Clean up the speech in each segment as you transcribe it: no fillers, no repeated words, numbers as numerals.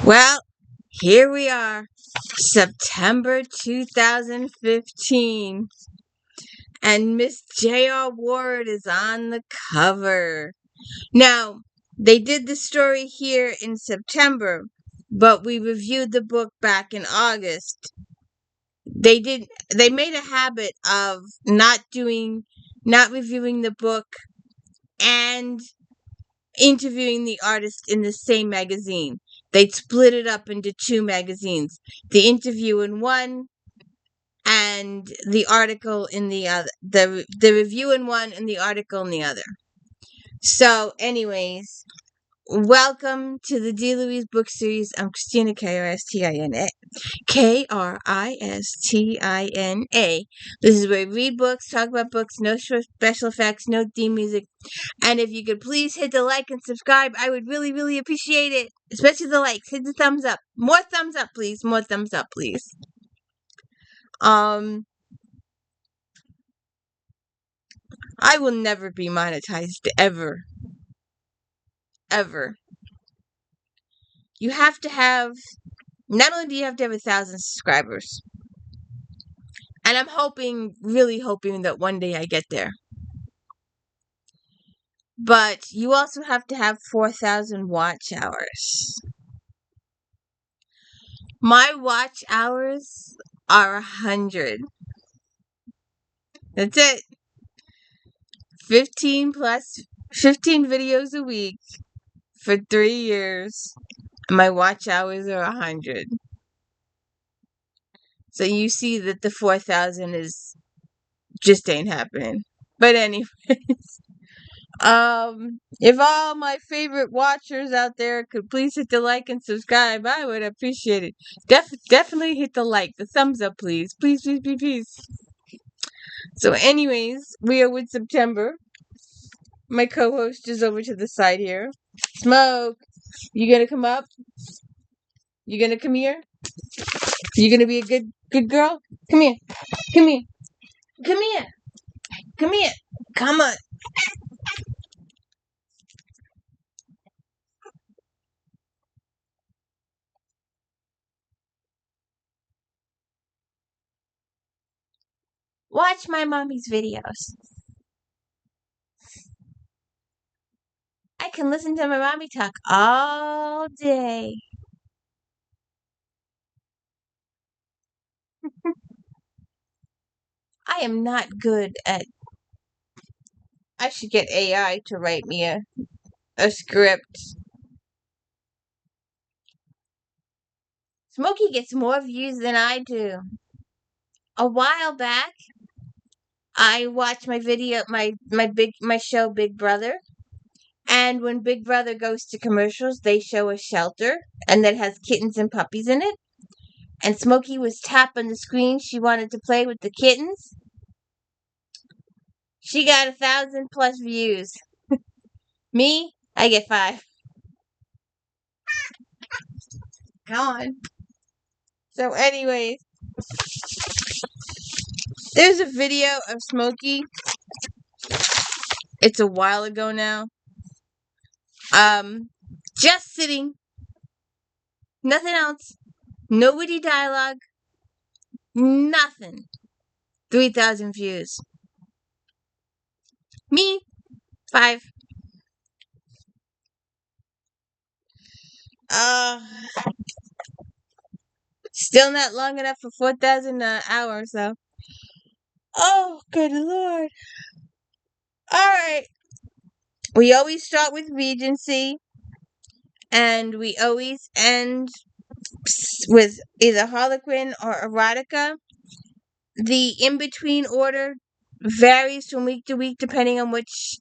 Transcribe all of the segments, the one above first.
Well, here we are, September 2015, and Miss J.R. Ward is on the cover. Now, they did the story here in September, but we reviewed the book back in August. They made a habit of not reviewing the book and interviewing the artist in the same magazine. They'd split it up into two magazines, the interview in one and the article in the other, the review in one and the article in the other. So anyways, welcome to the D. Louise book series. I'm Christina, Kristina. Kristina. This is where we read books, talk about books, no special effects, no theme music. And if you could please hit the like and subscribe, I would really, really appreciate it. Especially the likes. Hit the thumbs up. More thumbs up, please. More thumbs up, please. I will never be monetized, ever. Ever. You have to have, not only do you have to have 1,000 subscribers, and I'm hoping, really hoping that one day I get there, but you also have to have 4,000 watch hours. My watch hours are 100. That's it. 15 videos a week for 3 years. And my watch hours are 100. So you see that the 4,000 is just ain't happening. But anyways, if all my favorite watchers out there could please hit the like and subscribe, I would appreciate it. Definitely hit the like, the thumbs up, please. Please, please, please, please. So anyways, we are with September. My co-host is over to the side here. Smoke, you gonna come up? You gonna come here? You gonna be a good girl? Come here. Come here. Come here. Come here. Come on. Watch my mommy's videos. I can listen to my mommy talk all day. I am not good at. I should get AI to write me a script. Smokey gets more views than I do. A while back, I watched my show Big Brother. And when Big Brother goes to commercials, they show a shelter and that has kittens and puppies in it. And Smokey was tapping the screen. She wanted to play with the kittens. She got 1,000+ views. Me, I get 5. Come on. So anyways, there's a video of Smokey. It's a while ago now. Just sitting. Nothing else. Nobody dialogue. Nothing. 3,000 views. Me, 5. Still not long enough for 4,000 hours, though. Oh, good Lord. Alright. We always start with Regency, and we always end with either Harlequin or Erotica. The in-between order varies from week to week depending on which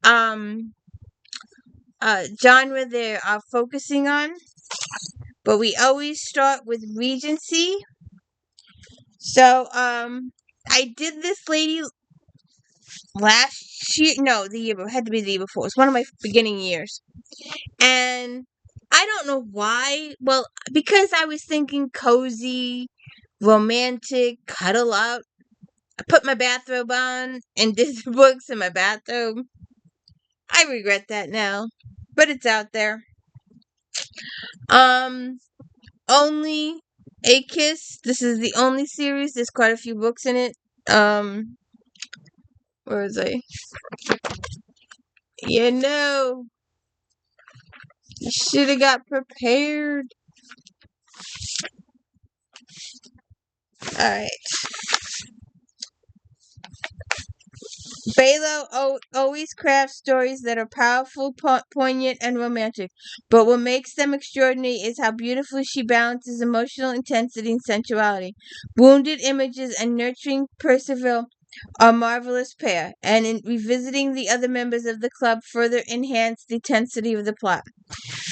genre they are focusing on. But we always start with Regency. So, I did this lady last year. No, the year before. It had to be the year before. It was one of my beginning years. And I don't know why. Well, because I was thinking cozy, romantic, cuddle up. I put my bathrobe on and did the books in my bathrobe. I regret that now. But it's out there. Only a Kiss. This is the only series. There's quite a few books in it. Um, where was I? You know, you should have got prepared. All right. Balo always crafts stories that are powerful, poignant, and romantic. But what makes them extraordinary is how beautifully she balances emotional intensity and sensuality. Wounded images and nurturing Percival are a marvelous pair, and in revisiting the other members of the club further enhance the intensity of the plot.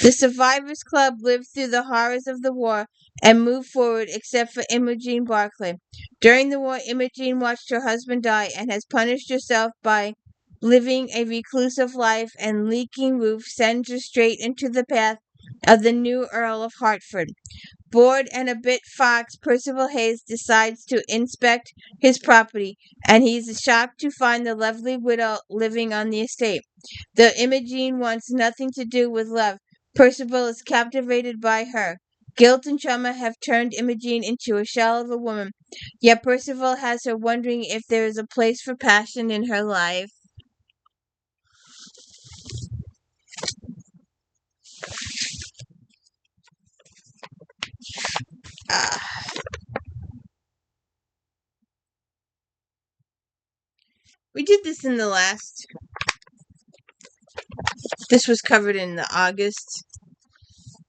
The Survivors Club lived through the horrors of the war and moved forward except for Imogene Barclay. During the war, Imogene watched her husband die and has punished herself by living a reclusive life, and leaking roof sends her straight into the path of the new Earl of Hertford. Bored and a bit foxed, Percival Hayes decides to inspect his property, and he's shocked to find the lovely widow living on the estate. Though Imogene wants nothing to do with love, Percival is captivated by her. Guilt and trauma have turned Imogene into a shell of a woman, yet Percival has her wondering if there is a place for passion in her life. Ah, we did this in the last. This was covered in the August.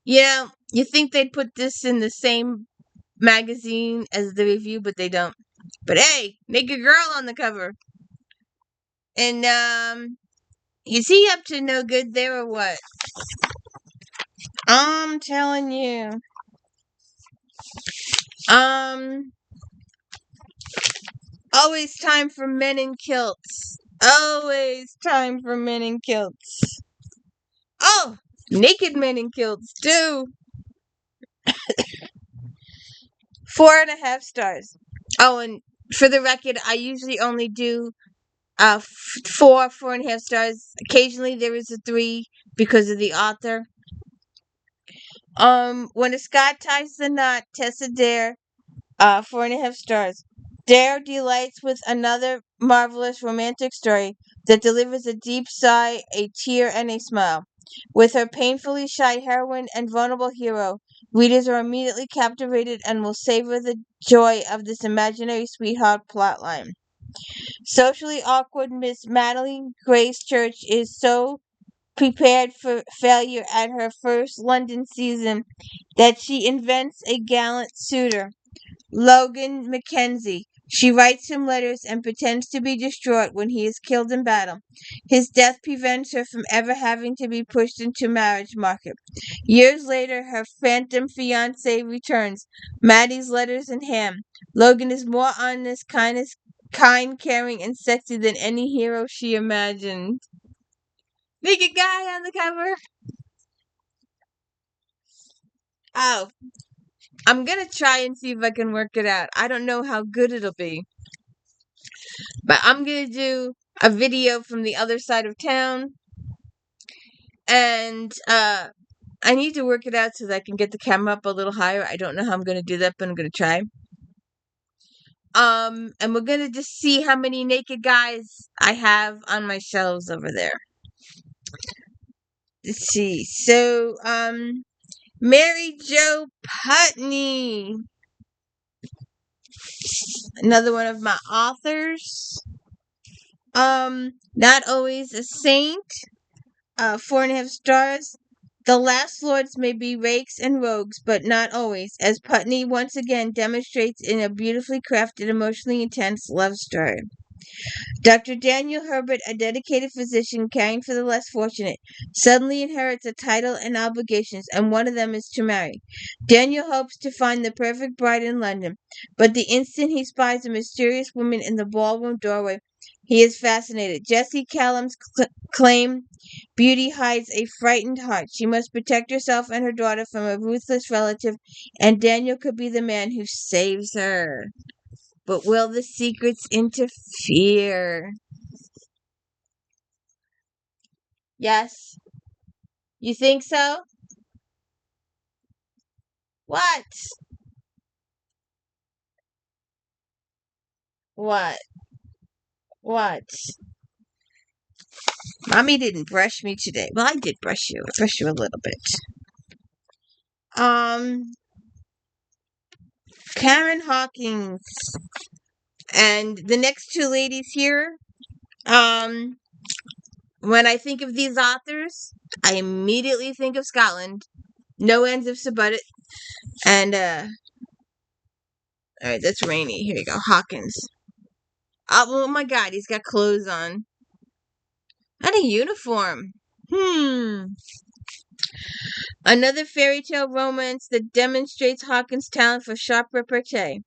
Yeah, you think they'd put this in the same magazine as the review, but they don't. But hey, naked girl on the cover. And is he up to no good there or what? I'm telling you. Um Always time for men in kilts. Always time for men in kilts. Oh, naked men in kilts too. 4.5 stars. Oh, and for the record, I usually only do 4.5 stars. Occasionally there is a 3 because of the author. When a Scot ties the knot, Tessa Dare, 4.5 stars. Dare delights with another marvelous romantic story that delivers a deep sigh, a tear, and a smile. With her painfully shy heroine and vulnerable hero, readers are immediately captivated and will savor the joy of this imaginary sweetheart plotline. Socially awkward Miss Madeline Grace Church is so prepared for failure at her first London season that she invents a gallant suitor, Logan Mackenzie. She writes him letters and pretends to be distraught when he is killed in battle. His death prevents her from ever having to be pushed into marriage market. Years later, her phantom fiance returns, Maddie's letters in hand. Logan is more honest, kind, caring, and sexy than any hero she imagined. Naked guy on the cover. Oh, I'm gonna try and see if I can work it out. I don't know how good it'll be, but I'm gonna do a video from the other side of town, and I need to work it out so that I can get the camera up a little higher. I don't know how I'm gonna do that, but I'm gonna try. And we're gonna just see how many naked guys I have on my shelves over there. Let's see. So, Mary Jo Putney, another one of my authors. Not always a saint. 4.5 stars. The last lords may be rakes and rogues, but not always, as Putney once again demonstrates in a beautifully crafted, emotionally intense love story. Dr. Daniel Herbert, a dedicated physician caring for the less fortunate, suddenly inherits a title and obligations, and one of them is to marry. Daniel hopes to find the perfect bride in London, but the instant he spies a mysterious woman in the ballroom doorway, he is fascinated. Jessie Callum's claim beauty hides a frightened heart. She must protect herself and her daughter from a ruthless relative, and Daniel could be the man who saves her. But will the secrets interfere? Yes. You think so? What? What? What? Mommy didn't brush me today. Well, I did brush you. I brushed you a little bit. Um, Karen Hawkins and the next two ladies here. Um, when I think of these authors, I immediately think of Scotland. No ends ifs about it. And all right, that's Rainy. Here you go, Hawkins. Oh my God, he's got clothes on and a uniform. Another fairy tale romance that demonstrates Hawkins' talent for sharp repartee.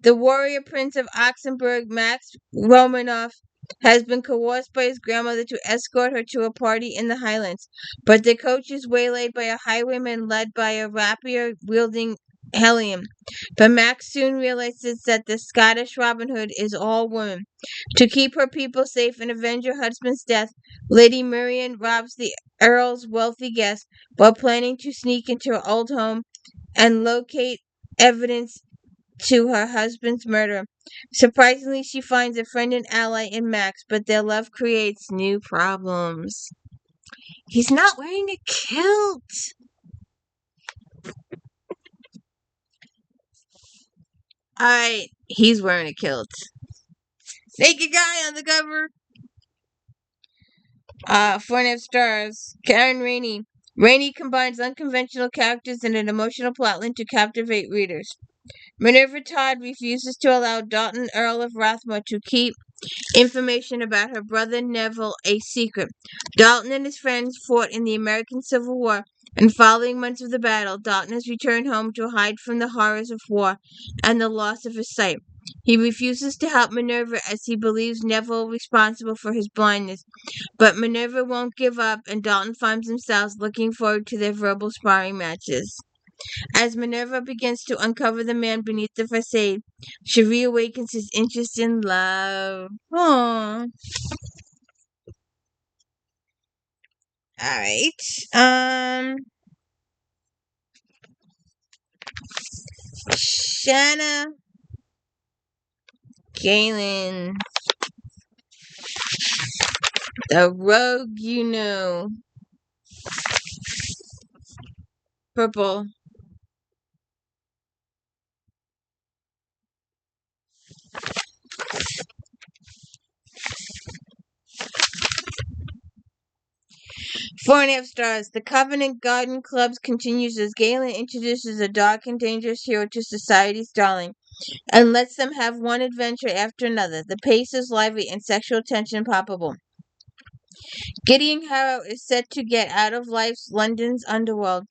The warrior prince of Oxenberg, Max Romanoff, has been coerced by his grandmother to escort her to a party in the Highlands, but the coach is waylaid by a highwayman led by a rapier-wielding hellion. But Max soon realizes that the Scottish Robin Hood is all woman. To keep her people safe and avenge her husband's death, Lady Miriam robs the Earl's wealthy guest while planning to sneak into her old home and locate evidence to her husband's murder. Surprisingly, she finds a friend and ally in Max, but their love creates new problems. He's not wearing a kilt. Alright, he's wearing a kilt. Naked guy on the cover. 4.5 stars. Karen Rainey. Rainey combines unconventional characters and an emotional plotline to captivate readers. Minerva Todd refuses to allow Dalton, Earl of Rathmore, to keep information about her brother Neville a secret. Dalton and his friends fought in the American Civil War, and following months of the battle, Dalton has returned home to hide from the horrors of war and the loss of his sight. He refuses to help Minerva as he believes Neville responsible for his blindness, but Minerva won't give up, and Dalton finds himself looking forward to their verbal sparring matches. As Minerva begins to uncover the man beneath the facade, she reawakens his interest in love. Aww. Alright. Shanna Galen. The rogue you know. Purple. Four and a half stars. The Covenant Garden Club continues as Galen introduces a dark and dangerous hero to society's darling and lets them have one adventure after another. The pace is lively and sexual tension palpable. Gideon Harrow is set to get out of life's London's underworld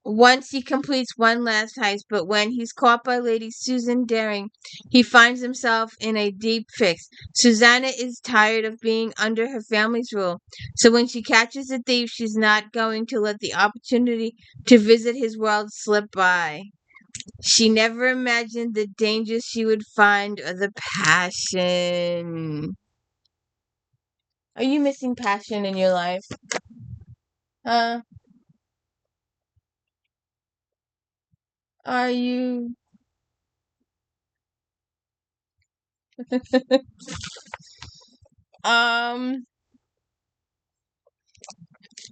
once he completes one last heist, but when he's caught by Lady Susan Daring, he finds himself in a deep fix. Susanna is tired of being under her family's rule, so when she catches a thief, she's not going to let the opportunity to visit his world slip by. She never imagined the dangers she would find or the passion. Are you missing passion in your life? Huh? Are you? um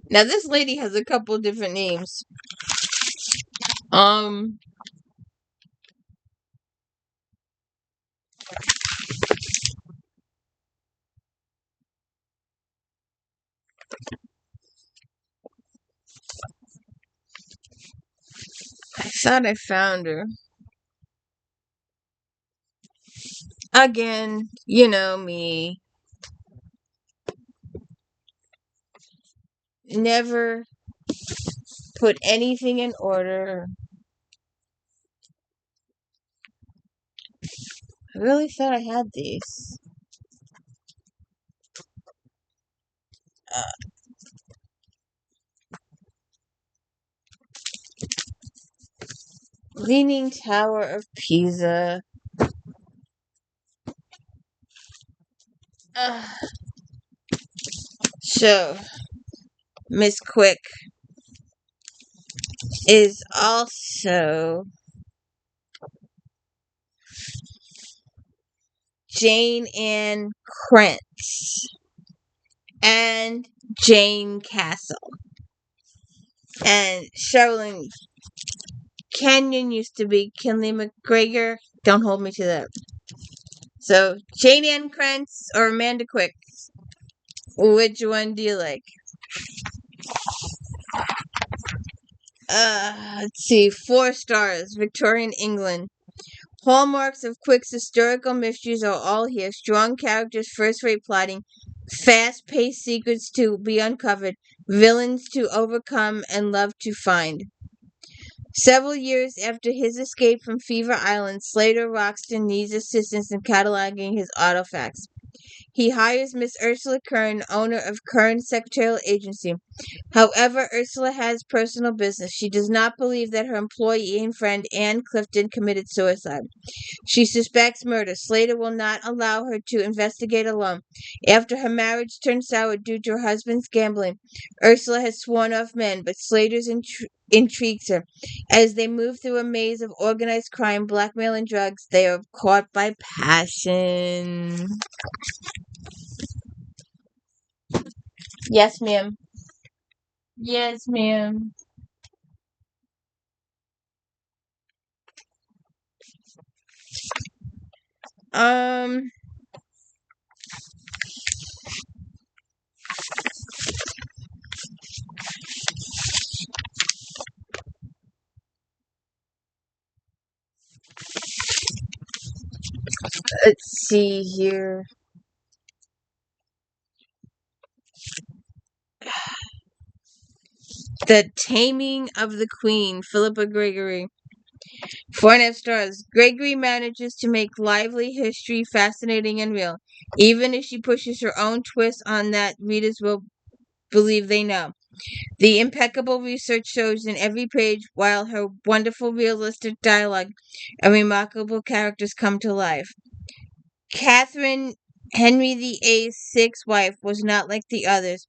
Now this lady has a couple different names. Um I thought I found her. Again, you know me. Never put anything in order. I really thought I had these. Uh, Leaning Tower of Pisa. Uh, so, Miss Quick. is also Jane Ann Krentz and Jane Castle. And Sherilyn Kenyon used to be Kinley McGregor. Don't hold me to that. So, Jane Ann Krentz or Amanda Quick? Which one do you like? Let's see. 4 stars. Victorian England. Hallmarks of Quick's historical mysteries are all here. Strong characters, first-rate plotting, fast-paced secrets to be uncovered, villains to overcome, and love to find. Several years after his escape from Fever Island, Slater Roxton needs assistance in cataloging his artifacts. He hires Miss Ursula Kern, owner of Kern Secretarial Agency. However, Ursula has personal business. She does not believe that her employee and friend Anne Clifton committed suicide. She suspects murder. Slater will not allow her to investigate alone. After her marriage turned sour due to her husband's gambling, Ursula has sworn off men, but Slater's intrigues her. As they move through a maze of organized crime, blackmail, and drugs, they are caught by passion. Yes, ma'am. Yes, ma'am. Um, let's see here. The Taming of the Queen, Philippa Gregory. 4.5 stars. Gregory manages to make lively history fascinating and real, even if she pushes her own twist on that readers will believe they know. The impeccable research shows in every page, while her wonderful realistic dialogue and remarkable characters come to life. Catherine, Henry VIII's sixth wife, was not like the others.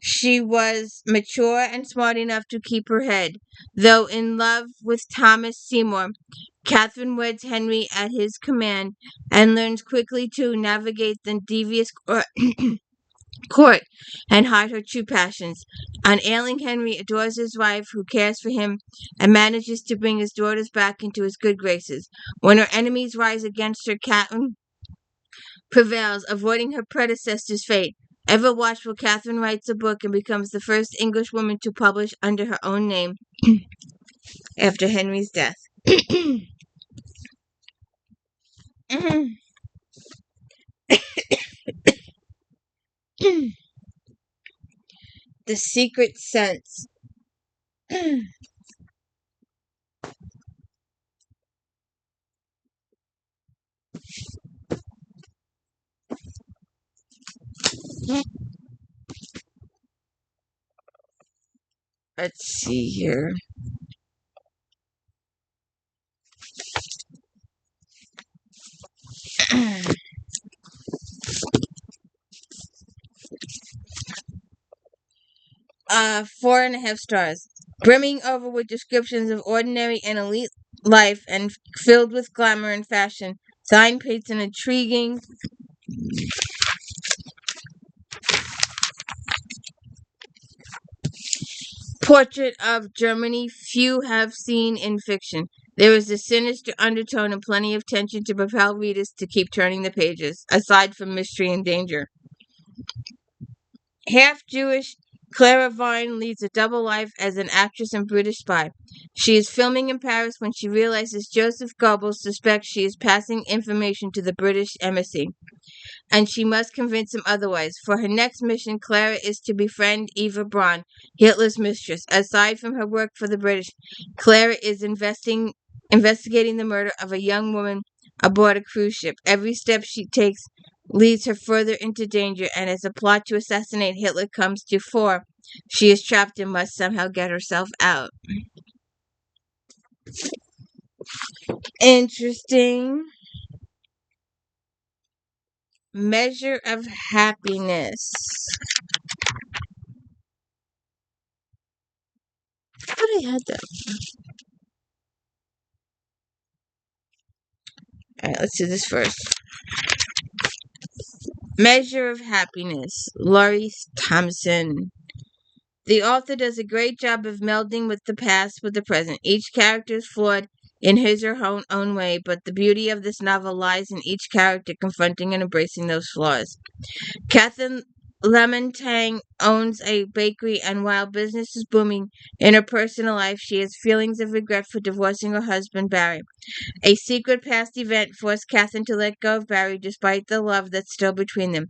She was mature and smart enough to keep her head. Though in love with Thomas Seymour, Catherine weds Henry at his command and learns quickly to navigate the devious court and hide her true passions. An ailing Henry adores his wife, who cares for him and manages to bring his daughters back into his good graces. When her enemies rise against her, Catherine prevails, avoiding her predecessor's fate. Ever watchful, Catherine writes a book and becomes the first English woman to publish under her own name after Henry's death. The Secret Sense. Let's see here. Four and a half stars. Brimming over with descriptions of ordinary and elite life and filled with glamour and fashion. Sign paints an intriguing portrait of Germany few have seen in fiction. There is a sinister undertone and plenty of tension to propel readers to keep turning the pages, aside from mystery and danger. Half Jewish, Clara Vine leads a double life as an actress and British spy. She is filming in Paris when she realizes Joseph Goebbels suspects she is passing information to the British embassy, and she must convince him otherwise. For her next mission, Clara is to befriend Eva Braun, Hitler's mistress. Aside from her work for the British, Clara is investigating the murder of a young woman aboard a cruise ship. Every step she takes leads her further into danger, and as a plot to assassinate Hitler comes to fore, she is trapped and must somehow get herself out. Interesting. Measure of Happiness. I had that. Alright, let's do this first. Measure of Happiness, Laurie Thompson. The author does a great job of melding with the past with the present. Each character is flawed in his or her own way, but the beauty of this novel lies in each character confronting and embracing those flaws. Catherine Lemon Tang owns a bakery, and while business is booming in her personal life, she has feelings of regret for divorcing her husband, Barry. A secret past event forced Catherine to let go of Barry despite the love that's still between them.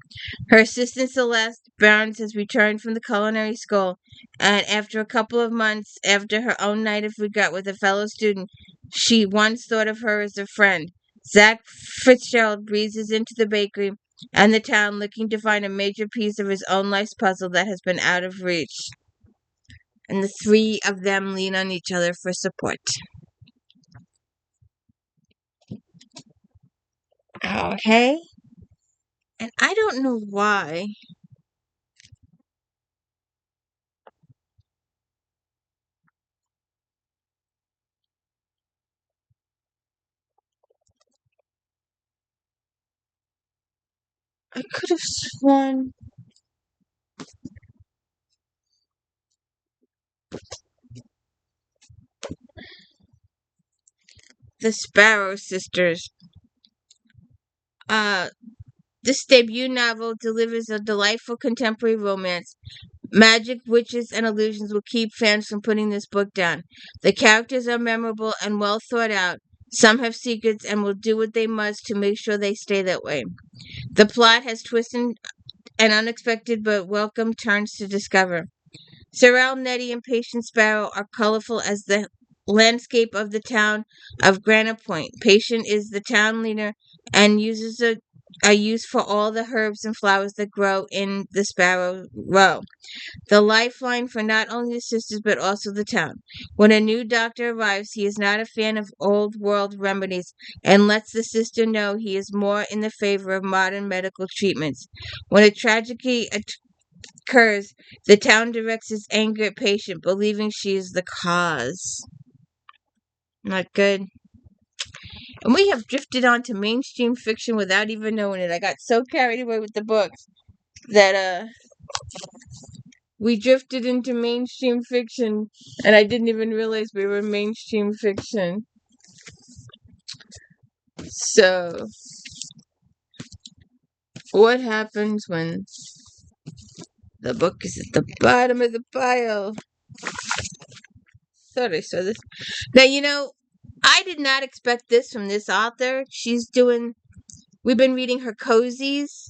Her assistant Celeste Barnes has returned from the culinary school, and after a couple of months after her own night of regret with a fellow student, she once thought of her as a friend. Zach Fitzgerald breezes into the bakery and the town looking to find a major piece of his own life's puzzle that has been out of reach. And the three of them lean on each other for support. Okay? And I don't know why. I could have sworn the Sparrow Sisters. Uh, this debut novel delivers a delightful contemporary romance. Magic, witches, and illusions will keep fans from putting this book down. The characters are memorable and well thought out. Some have secrets and will do what they must to make sure they stay that way. The plot has twists and unexpected but welcome turns to discover. Sorrel, Nettie, and Patience Sparrow are colorful as the landscape of the town of Granite Point. Patient is the town leader and uses a use for all the herbs and flowers that grow in the Sparrow Row, the lifeline for not only the sisters but also the town. When a new doctor arrives, he is not a fan of old world remedies and lets the sister know he is more in the favor of modern medical treatments. When a tragedy occurs, the town directs its anger at Patient, believing she is the cause. Not good. And we have drifted onto mainstream fiction without even knowing it. I got so carried away with the books that we drifted into mainstream fiction, and I didn't even realize we were in mainstream fiction. So, what happens when the book is at the bottom of the pile? Thought I saw this. Now, I did not expect this from this author. We've been reading her cozies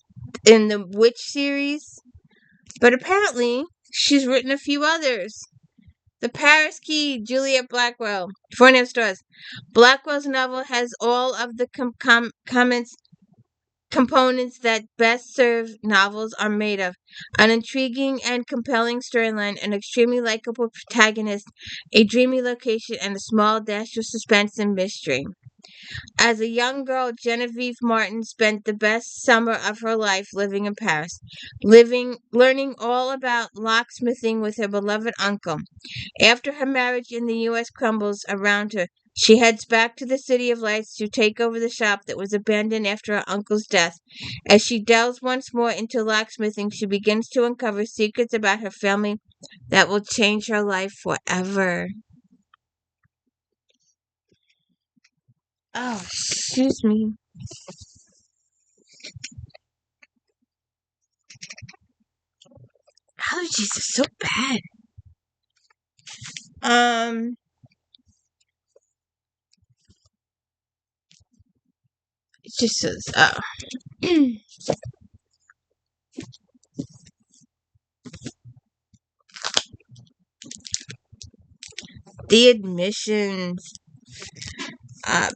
in the Witch series, but apparently she's written a few others. The Paris Key, Juliet Blackwell, 4.5 stars. Blackwell's novel has all of the components that best serve novels are made of: an intriguing and compelling storyline, an extremely likable protagonist, a dreamy location, and a small dash of suspense and mystery. As a young girl, Genevieve Martin spent the best summer of her life living in Paris, learning all about locksmithing with her beloved uncle. After her marriage in the U.S. crumbles around her, she heads back to the City of Lights to take over the shop that was abandoned after her uncle's death. As she delves once more into locksmithing, she begins to uncover secrets about her family that will change her life forever. Oh, excuse me. Allergies are so bad. It just says, The Admissions.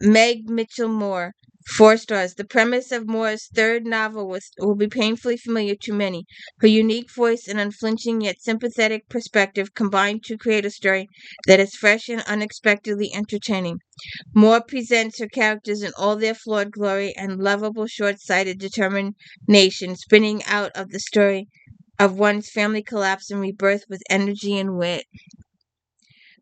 Meg Mitchell Moore, 4 stars. The premise of Moore's third novel will be painfully familiar to many. Her unique voice and unflinching yet sympathetic perspective combine to create a story that is fresh and unexpectedly entertaining. Moore presents her characters in all their flawed glory and lovable short-sighted determination, spinning out of the story of one's family collapse and rebirth with energy and wit.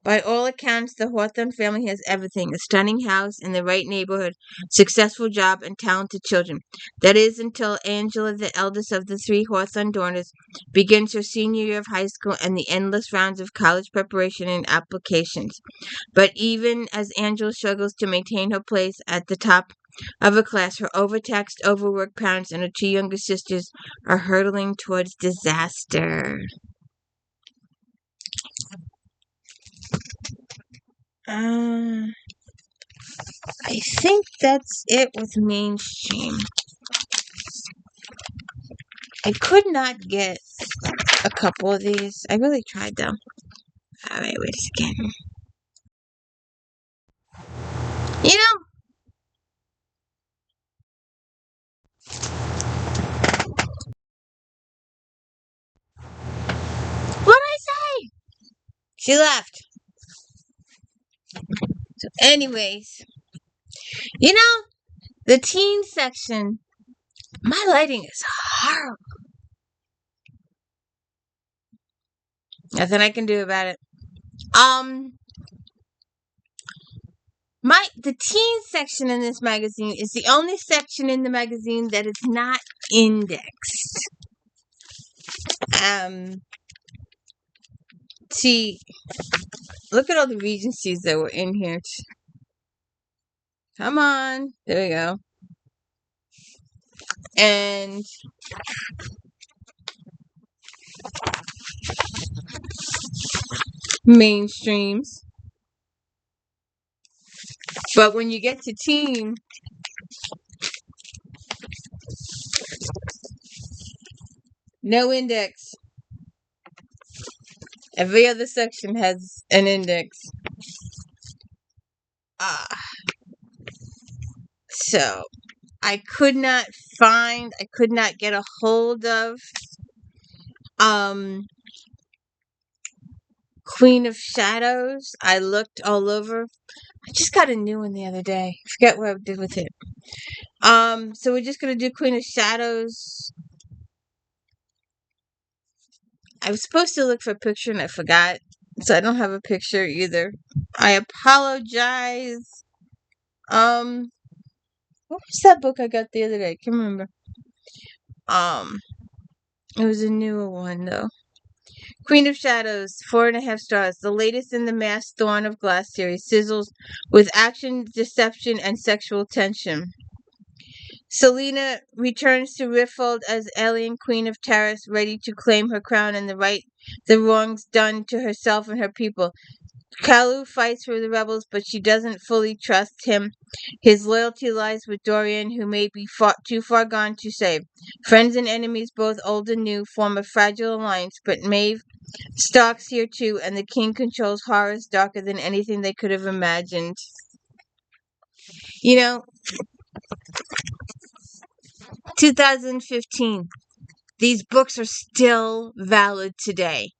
By all accounts, the Hawthorne family has everything: a stunning house in the right neighborhood, successful job, and talented children. That is until Angela, the eldest of the three Hawthorne daughters, begins her senior year of high school and the endless rounds of college preparation and applications. But even as Angela struggles to maintain her place at the top of her class, her overtaxed, overworked parents and her two younger sisters are hurtling towards disaster. I think that's it with mainstream. I could not get a couple of these. I really tried though. Alright, wait a second. You know, what'd I say? She left. So anyways, you know, the teen section, my lighting is horrible. Nothing I can do about it. The teen section in this magazine is the only section in the magazine that is not indexed. See, look at all the regencies that were in here. Come on. There we go. And mainstreams. But when you get to teen, no index. Every other section has an index. So I could not get a hold of Queen of Shadows. I looked all over. I just got a new one the other day. I forget what I did with it. So we're just gonna do Queen of Shadows. I was supposed to look for a picture and I forgot. So I don't have a picture either. I apologize. What was that book I got the other day? I can't remember. It was a newer one though. Queen of Shadows, 4.5 stars. The latest in the Masked Thorn of Glass series, sizzles with action, deception, and sexual tension. Selena returns to Riftfold as alien Queen of Terrace, ready to claim her crown and right the wrongs done to herself and her people. Kalu fights for the rebels, but she doesn't fully trust him. His loyalty lies with Dorian, who may be too far gone to save. Friends and enemies, both old and new, form a fragile alliance, but Maeve stalks here too, and the king controls horrors darker than anything they could have imagined. You know, 2015. These books are still valid today.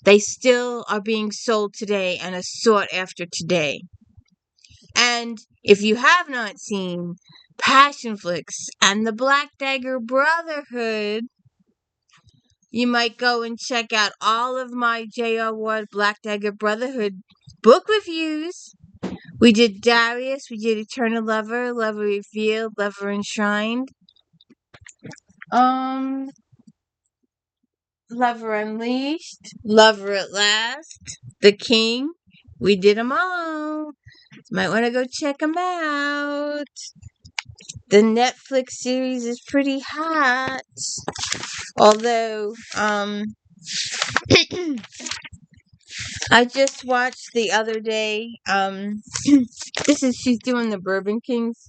They still are being sold today and are sought after today. And if you have not seen Passion Flicks and the Black Dagger Brotherhood, you might go and check out all of my J.R. Ward Black Dagger Brotherhood book reviews. We did Darius, we did Eternal Lover, Lover Revealed, Lover Enshrined, Lover Unleashed, Lover at Last, The King. We did them all. You might want to go check them out. The Netflix series is pretty hot. Although, I just watched the other day, she's doing the Bourbon Kings.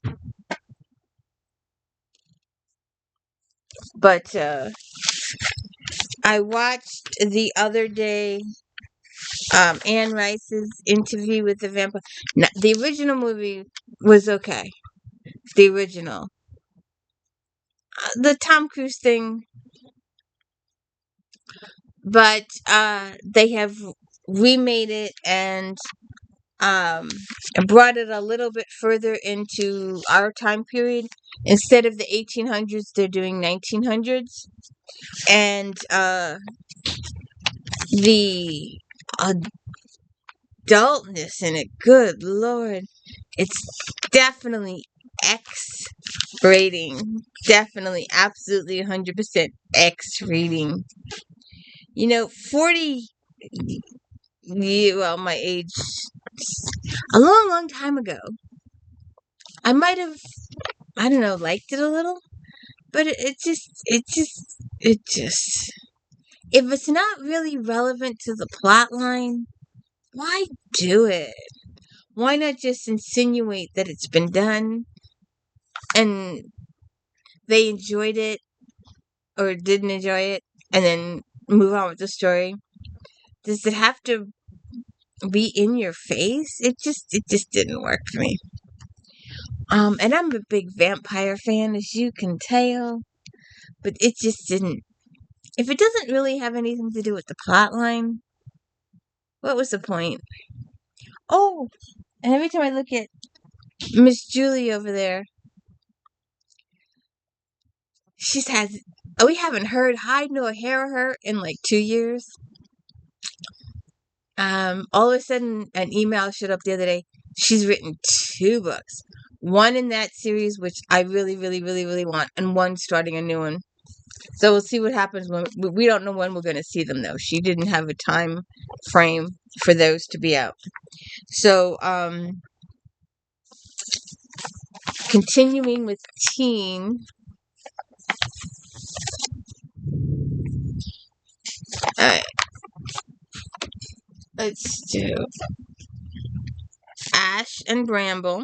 But, I watched the other day, Anne Rice's interview with the vampire. Now, the original movie was okay. The original. The Tom Cruise thing. But, they have remade it and brought it a little bit further into our time period. Instead of the 1800s, they're doing 1900s. And the adultness in it. Good Lord. It's definitely X rating. Definitely, absolutely 100% X rating. 40, yeah, well, my age, a long, long time ago, I might have, I don't know, liked it a little, but it just, if it's not really relevant to the plot line, why do it? Why not just insinuate that it's been done and they enjoyed it or didn't enjoy it and then move on with the story? Does it have to be in your face? It just didn't work for me. And I'm a big vampire fan, as you can tell, but it just didn't. If it doesn't really have anything to do with the plot line, what was the point? Oh, and every time I look at Miss Julie over there, we haven't heard hide nor hair of her in like 2 years. All of a sudden, an email showed up the other day. She's written 2 books. One in that series, which I really, really, really, really want, and one starting a new one. So we'll see what happens when we don't know when we're going to see them, though. She didn't have a time frame for those to be out. So, continuing with teen. All right, let's do Ash and Bramble.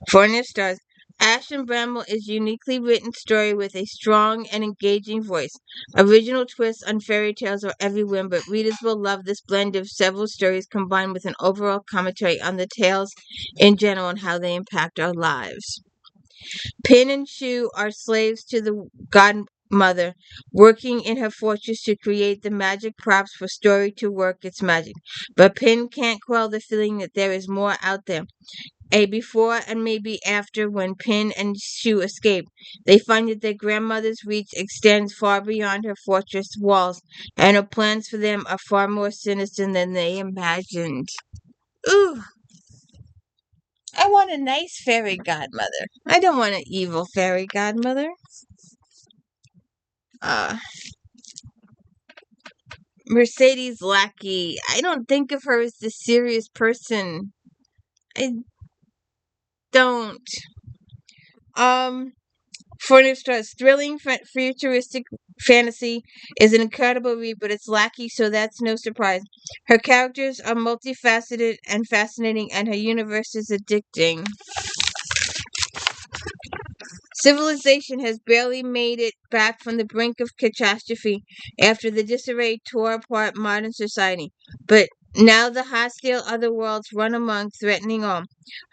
4 stars. Ash and Bramble is a uniquely written story with a strong and engaging voice. Original twists on fairy tales are everywhere, but readers will love this blend of several stories combined with an overall commentary on the tales in general and how they impact our lives. Pin and Shu are slaves to the godmother, working in her fortress to create the magic props for story to work its magic. But Pin can't quell the feeling that there is more out there. A before and maybe after when Pin and Shu escape. They find that their grandmother's reach extends far beyond her fortress walls, and her plans for them are far more sinister than they imagined. Ooh, I want a nice fairy godmother. I don't want an evil fairy godmother. Mercedes Lackey. I don't think of her as the serious person. I don't. 4 stars. Thrilling, futuristic fantasy is an incredible read, but it's lackey, so that's no surprise. Her characters are multifaceted and fascinating, and her universe is addicting. Civilization has barely made it back from the brink of catastrophe after the disarray tore apart modern society. But now the hostile other worlds run among, threatening all.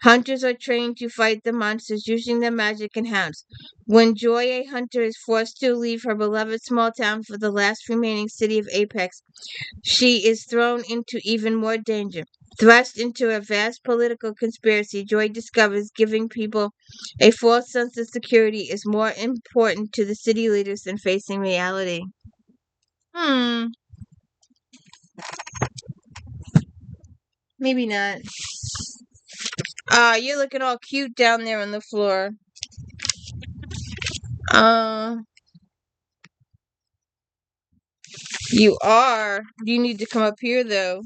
Hunters are trained to fight the monsters using their magic and hounds. When Joy, a hunter, is forced to leave her beloved small town for the last remaining city of Apex, she is thrown into even more danger. Thrust into a vast political conspiracy, Joy discovers giving people a false sense of security is more important to the city leaders than facing reality. Maybe not. You're looking all cute down there on the floor. You are. You need to come up here, though.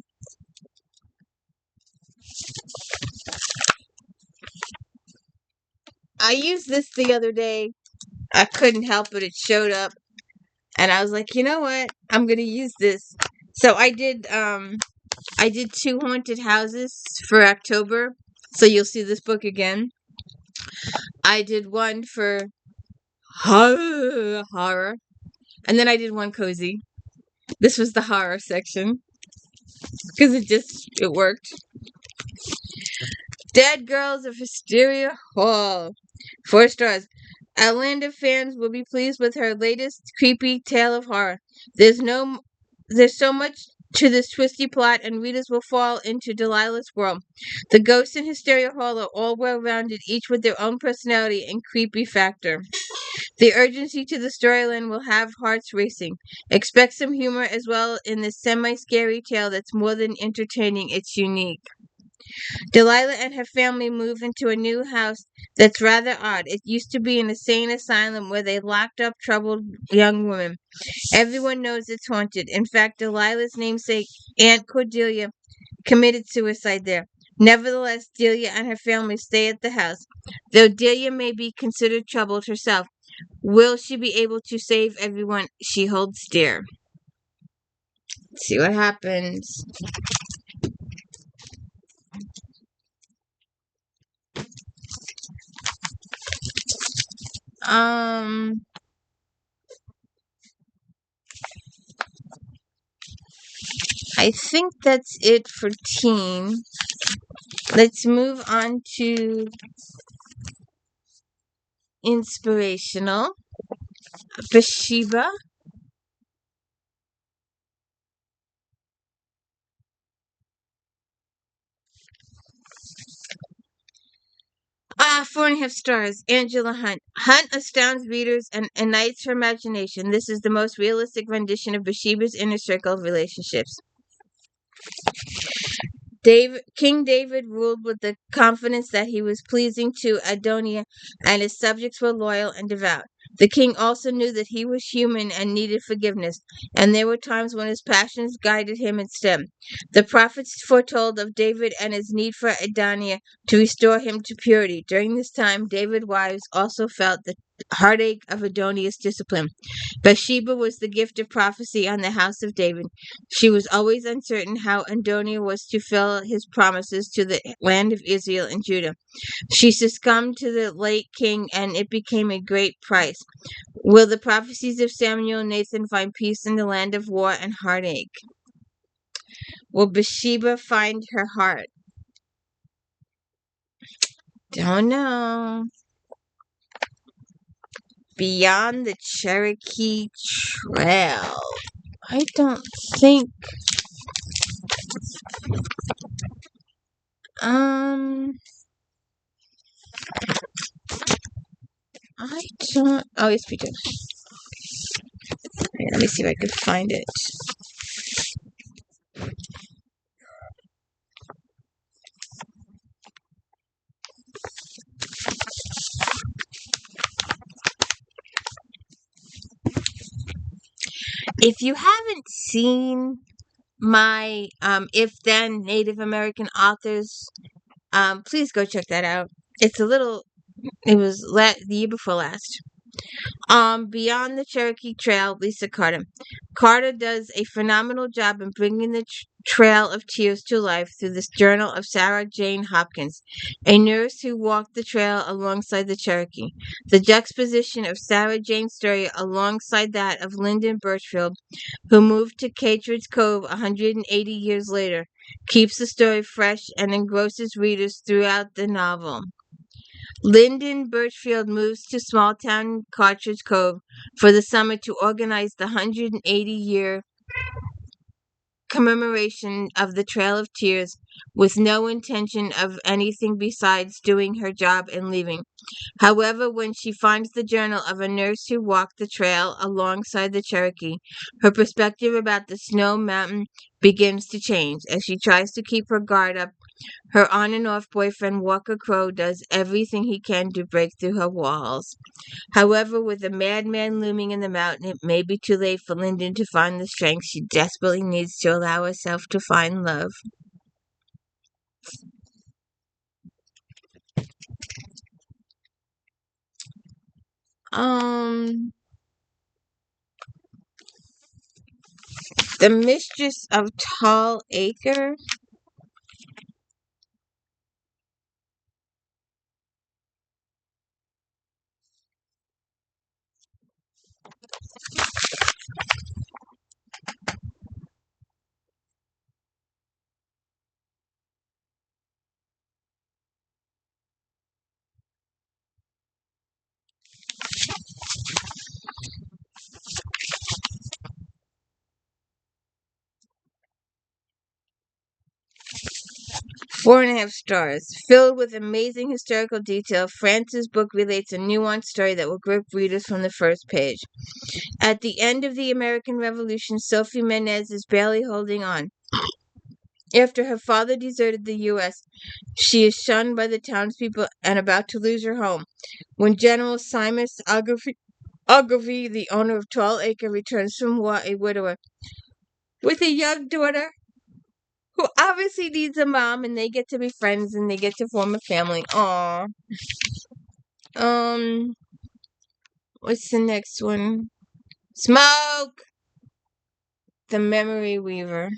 I used this the other day. I couldn't help it. It showed up. And I was like, you know what? I'm going to use this. So I did 2 haunted houses for October. So you'll see this book again. I did one for horror. And then I did one cozy. This was the horror section. Because it worked. Dead Girls of Hysteria Hall. 4 stars. Atlanta fans will be pleased with her latest creepy tale of horror. There's so much to this twisty plot, and readers will fall into Delilah's world. The ghosts in Hysteria Hall are all well-rounded, each with their own personality and creepy factor. The urgency to the storyline will have hearts racing. Expect some humor as well in this semi-scary tale that's more than entertaining, it's unique. Delilah and her family move into a new house that's rather odd. It used to be an insane asylum where they locked up troubled young women. Everyone knows it's haunted. In fact, Delilah's namesake, Aunt Cordelia, committed suicide there. Nevertheless, Delia and her family stay at the house. Though Delia may be considered troubled herself, will she be able to save everyone she holds dear? Let's see what happens. Um, I think that's it for teen. Let's move on to inspirational. Bathsheba. Ah, 4.5 stars. Angela Hunt. Hunt astounds readers and ignites her imagination. This is the most realistic rendition of Bathsheba's inner circle of relationships. King David ruled with the confidence that he was pleasing to Adonijah, and his subjects were loyal and devout. The king also knew that he was human and needed forgiveness, and there were times when his passions guided him instead. The prophets foretold of David and his need for Adonijah to restore him to purity. During this time, David's wives also felt the heartache of Adonijah's discipline. Bathsheba was the gift of prophecy on the house of David. She was always uncertain how Adonijah was to fill his promises to the land of Israel and Judah. She succumbed to the late king, and it became a great price. Will the prophecies of Samuel and Nathan find peace in the land of war and heartache? Will Bathsheba find her heart? Don't know. Beyond the Cherokee Trail. I don't think. Um, I don't. Oh, yes, we do. Let me see if I can find it. If you haven't seen my If Then Native American Authors, please go check that out. It's a little. It was the year before last. Beyond the Cherokee Trail, Lisa Carter. Carter does a phenomenal job in bringing the Trail of Tears to life through this journal of Sarah Jane Hopkins, a nurse who walked the trail alongside the Cherokee. The juxtaposition of Sarah Jane's story alongside that of Lyndon Birchfield, who moved to Catrid's Cove 180 years later, keeps the story fresh and engrosses readers throughout the novel. Lyndon Birchfield moves to small town Cartridge Cove for the summer to organize the 180-year commemoration of the Trail of Tears with no intention of anything besides doing her job and leaving. However, when she finds the journal of a nurse who walked the trail alongside the Cherokee, her perspective about the Snow Mountain begins to change. As she tries to keep her guard up, her on and off boyfriend Walker Crow does everything he can to break through her walls. However, with a madman looming in the mountain, it may be too late for Lyndon to find the strength she desperately needs to allow herself to find love. Um, The Mistress of Tall Acre. 4.5 stars. Filled with amazing historical detail, France's book relates a nuanced story that will grip readers from the first page. At the end of the American Revolution, Sophie Menez is barely holding on. After her father deserted the U.S., she is shunned by the townspeople and about to lose her home. When General Simus Ogilvy, the owner of 12 Acre, returns from war a widower with a young daughter who obviously needs a mom, and they get to be friends and they get to form a family. Aww. Um, what's the next one? Smoke! The Memory Weaver.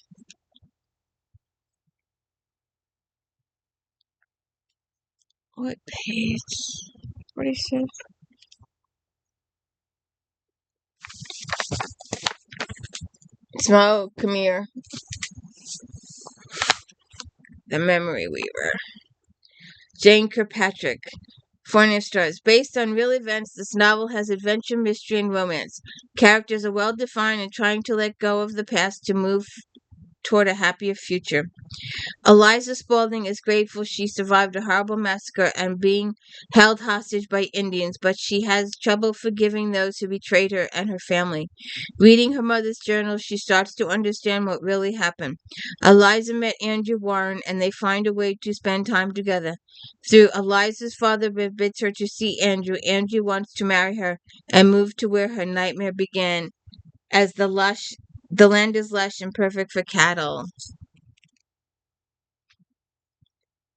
What page? 46. Smoke, come here. The Memory Weaver. Jane Kirkpatrick. 4.5 stars. Based on real events, this novel has adventure, mystery, and romance. Characters are well defined and trying to let go of the past to move toward a happier future. Eliza Spaulding is grateful she survived a horrible massacre and being held hostage by Indians, but she has trouble forgiving those who betrayed her and her family. Reading her mother's journal, she starts to understand what really happened. Eliza met Andrew Warren, and they find a way to spend time together. Through Eliza's father bids her to see Andrew, Andrew wants to marry her and move to where her nightmare began, as the land is lush and perfect for cattle.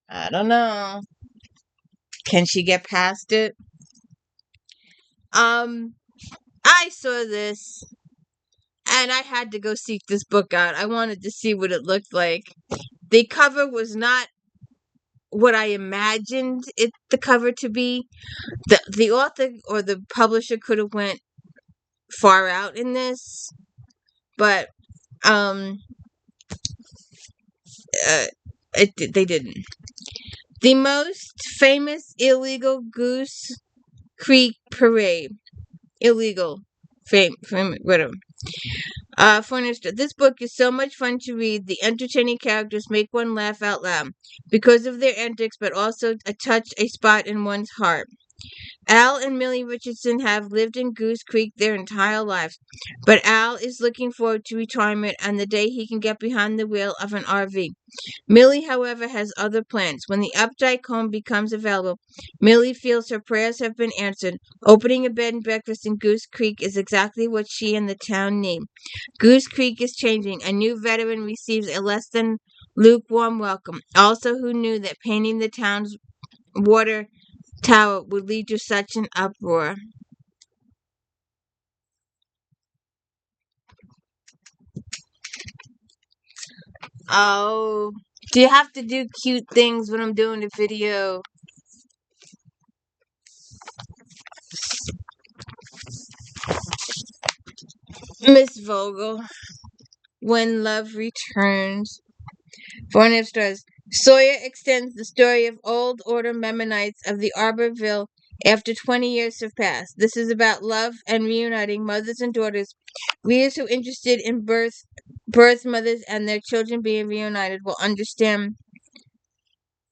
I don't know. Can she get past it? I saw this and I had to go seek this book out. I wanted to see what it looked like. The cover was not what I imagined the cover to be. The author or the publisher could have went far out in this, but they didn't. The most famous illegal Goose Creek Parade. Illegal. Whatever. This book is so much fun to read. The entertaining characters make one laugh out loud because of their antics, but also a spot in one's heart. Al and Millie Richardson have lived in Goose Creek their entire lives, but Al is looking forward to retirement and the day he can get behind the wheel of an RV. Millie, however, has other plans. When the Updike home becomes available, Millie feels her prayers have been answered. Opening a bed and breakfast in Goose Creek is exactly what she and the town need. Goose Creek is changing. A new veteran receives a less than lukewarm welcome. Also, who knew that painting the town's water tower would lead to such an uproar? Oh, do you have to do cute things when I'm doing the video? Miss Vogel. When Love Returns. 4.5 stars. Sawyer extends the story of old order Mennonites of the Arborville after 20 years have passed. This is about love and reuniting mothers and daughters. Readers who are interested in birth mothers and their children being reunited will understand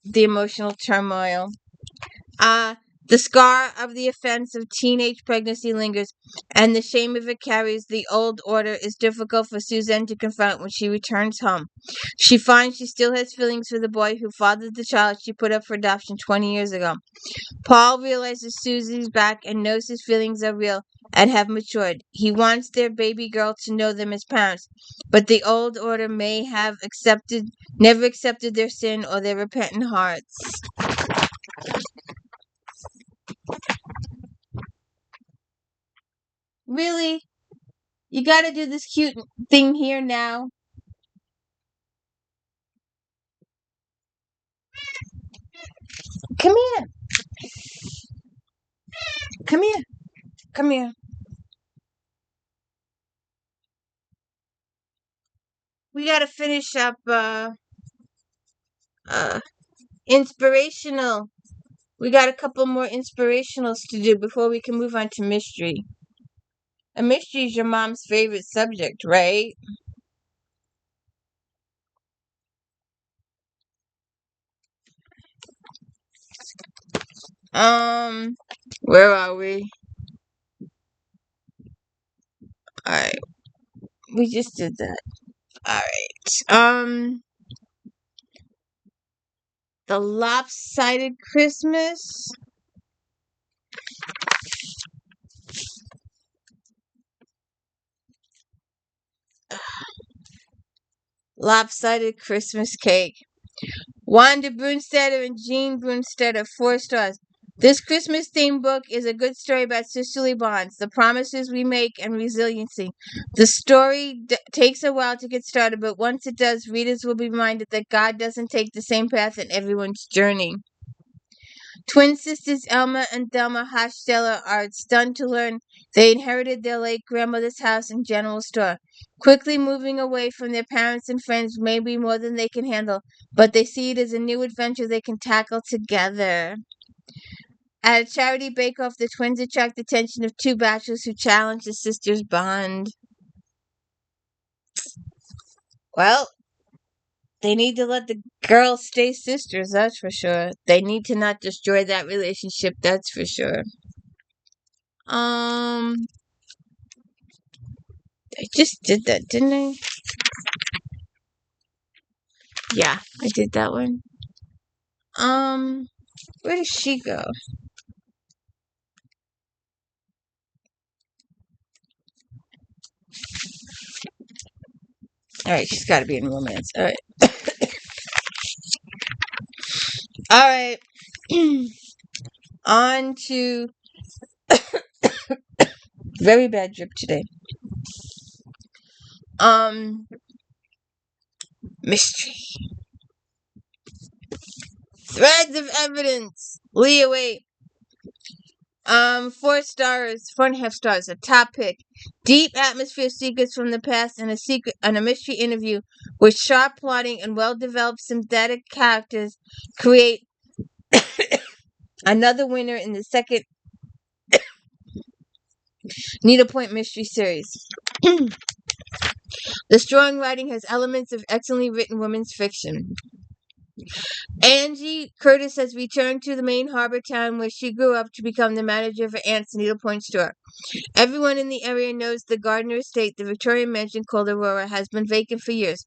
the emotional turmoil. The scar of the offense of teenage pregnancy lingers, and the shame of it carries. The old order is difficult for Suzanne to confront when she returns home. She finds she still has feelings for the boy who fathered the child she put up for adoption 20 years ago. Paul realizes Susie's back and knows his feelings are real and have matured. He wants their baby girl to know them as parents, but the old order may have never accepted their sin or their repentant hearts. Really? You gotta do this cute thing here now. Come here. Come here. Come here. We gotta finish up uh inspirational. We got a couple more inspirationals to do before we can move on to mystery. A mystery is your mom's favorite subject, right? Where are we? Alright. We just did that. Alright. The lopsided Christmas. Lopsided Christmas cake. Wanda Brunstetter and Jean Brunstetter, 4 stars. This Christmas themed book is a good story about sisterly bonds, the promises we make, and resiliency. The story takes a while to get started, but once it does, readers will be reminded that God doesn't take the same path in everyone's journey. Twin sisters Elma and Thelma Hochstetter are stunned to learn they inherited their late grandmother's house and general store. Quickly moving away from their parents and friends may be more than they can handle, but they see it as a new adventure they can tackle together. At a charity bake-off, the twins attract the attention of 2 bachelors who challenge the sisters' bond. Well, they need to let the girls stay sisters, that's for sure. They need to not destroy that relationship, that's for sure. I just did that, didn't I? Yeah, I did that one. Where does she go? Alright, she's gotta be in romance. Alright. Alright. On to very bad drip today. Mystery. Threads of evidence. Leah, wait. 4 stars, 4.5 stars, a top pick. Deep atmosphere secrets from the past and a mystery interview with sharp plotting and well-developed synthetic characters create another winner in the second Needlepoint Mystery Series. The strong writing has elements of excellently written women's fiction. Angie Curtis has returned to the main harbor town where she grew up to become the manager of her aunt's needlepoint store. Everyone in the area knows the Gardner estate, the Victorian mansion called Aurora, has been vacant for years.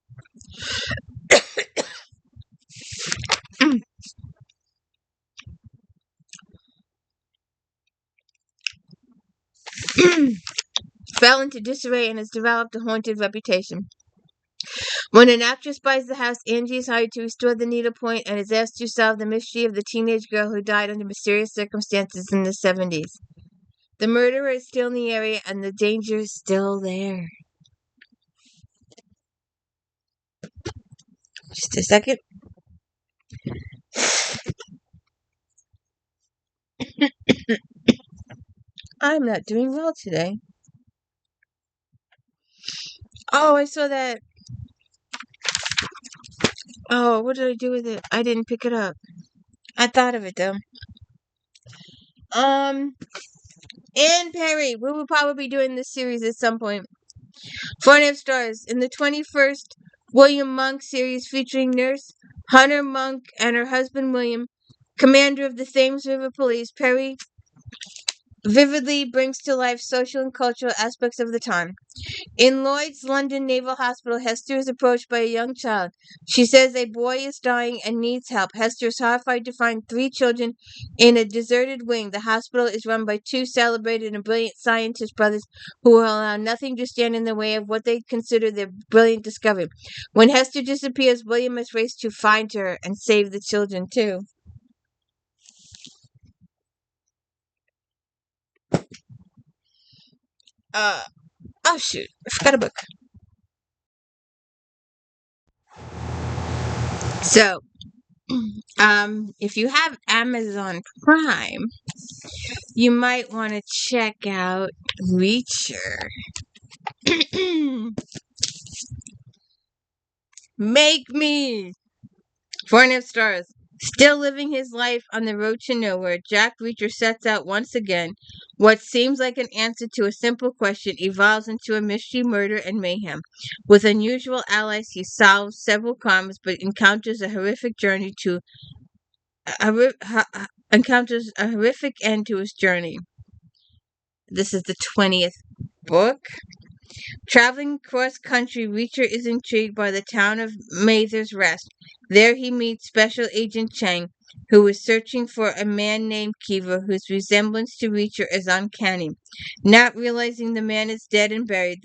Fell into disarray and has developed a haunted reputation. When an actress buys the house, Angie is hired to restore the needlepoint and is asked to solve the mystery of the teenage girl who died under mysterious circumstances in the 70s. The murderer is still in the area and the danger is still there. Just a second. I'm not doing well today. Oh, I saw that. Oh, what did I do with it? I didn't pick it up. I thought of it though. Anne Perry. We will probably be doing this series at some point. 4.5 stars. In the 21st William Monk series featuring nurse Hunter Monk and her husband William, commander of the Thames River Police, Perry vividly brings to life social and cultural aspects of the time. In Lloyd's London Naval Hospital, Hester is approached by a young child. She says a boy is dying and needs help. Hester is horrified to find 3 children in a deserted wing. The hospital is run by 2 celebrated and brilliant scientist brothers who will allow nothing to stand in the way of what they consider their brilliant discovery. When Hester disappears, William must race to find her and save the children too. Oh shoot, I forgot a book. So, if you have Amazon Prime, you might want to check out Reacher. Make me 4.5 stars. Still living his life on the road to nowhere, Jack Reacher sets out once again. What seems like an answer to a simple question evolves into a mystery, murder, and mayhem. With unusual allies, he solves several crimes, but encounters a horrific journey to an encounters a horrific end to his journey. This is the 20th book. Traveling cross country, Reacher is intrigued by the town of Mather's Rest. There he meets Special Agent Chang, who is searching for a man named Kiva whose resemblance to Reacher is uncanny. Not realizing the man is dead and buried,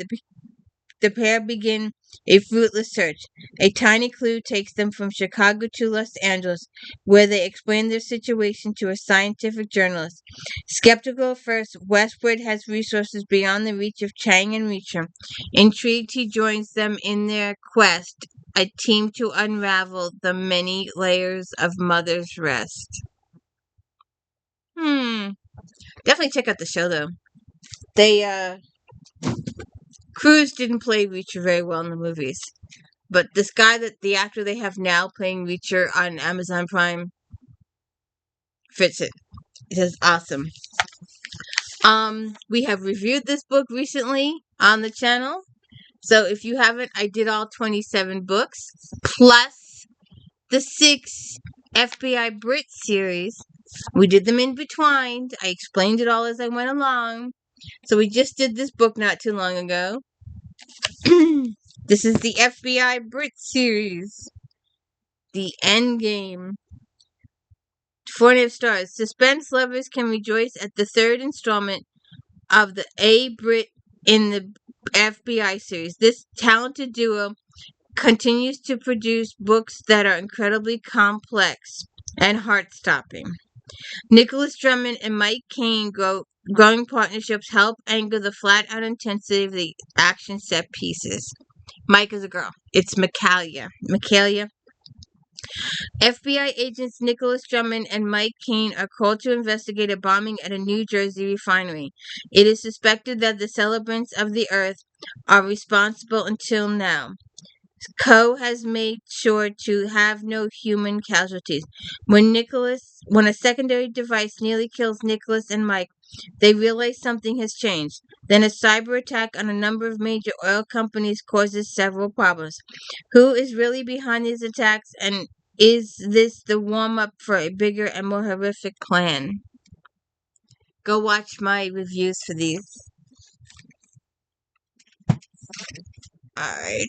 the pair begin a fruitless search. A tiny clue takes them from Chicago to Los Angeles, where they explain their situation to a scientific journalist. Skeptical at first, Westwood has resources beyond the reach of Chang and Reacher. Intrigued, he joins them in their quest, a team to unravel the many layers of Mother's Rest. Definitely check out the show, though. Cruise didn't play Reacher very well in the movies. But this guy, the actor they have now playing Reacher on Amazon Prime, fits it. It is awesome. We have reviewed this book recently on the channel. So if you haven't, I did all 27 books, plus the 6 FBI Brit series. We did them intertwined. I explained it all as I went along. So we just did this book not too long ago. This is the FBI Brit series. The Endgame. 4.5 stars. Suspense lovers can rejoice at the 3rd installment of the A Brit in the FBI series. This talented duo continues to produce books that are incredibly complex and heart-stopping. Nicholas Drummond and Mike Cain growing partnerships help anchor the flat-out intensity of the action set pieces. Mike is a girl. It's Michaelia. FBI agents Nicholas Drummond and Mike Cain are called to investigate a bombing at a New Jersey refinery. It is suspected that the celebrants of the Earth are responsible until now. Coe has made sure to have no human casualties. When a secondary device nearly kills Nicholas and Mike, they realize something has changed. Then a cyber attack on a number of major oil companies causes several problems. Who is really behind these attacks, and is this the warm-up for a bigger and more horrific plan? Go watch my reviews for these. Alright.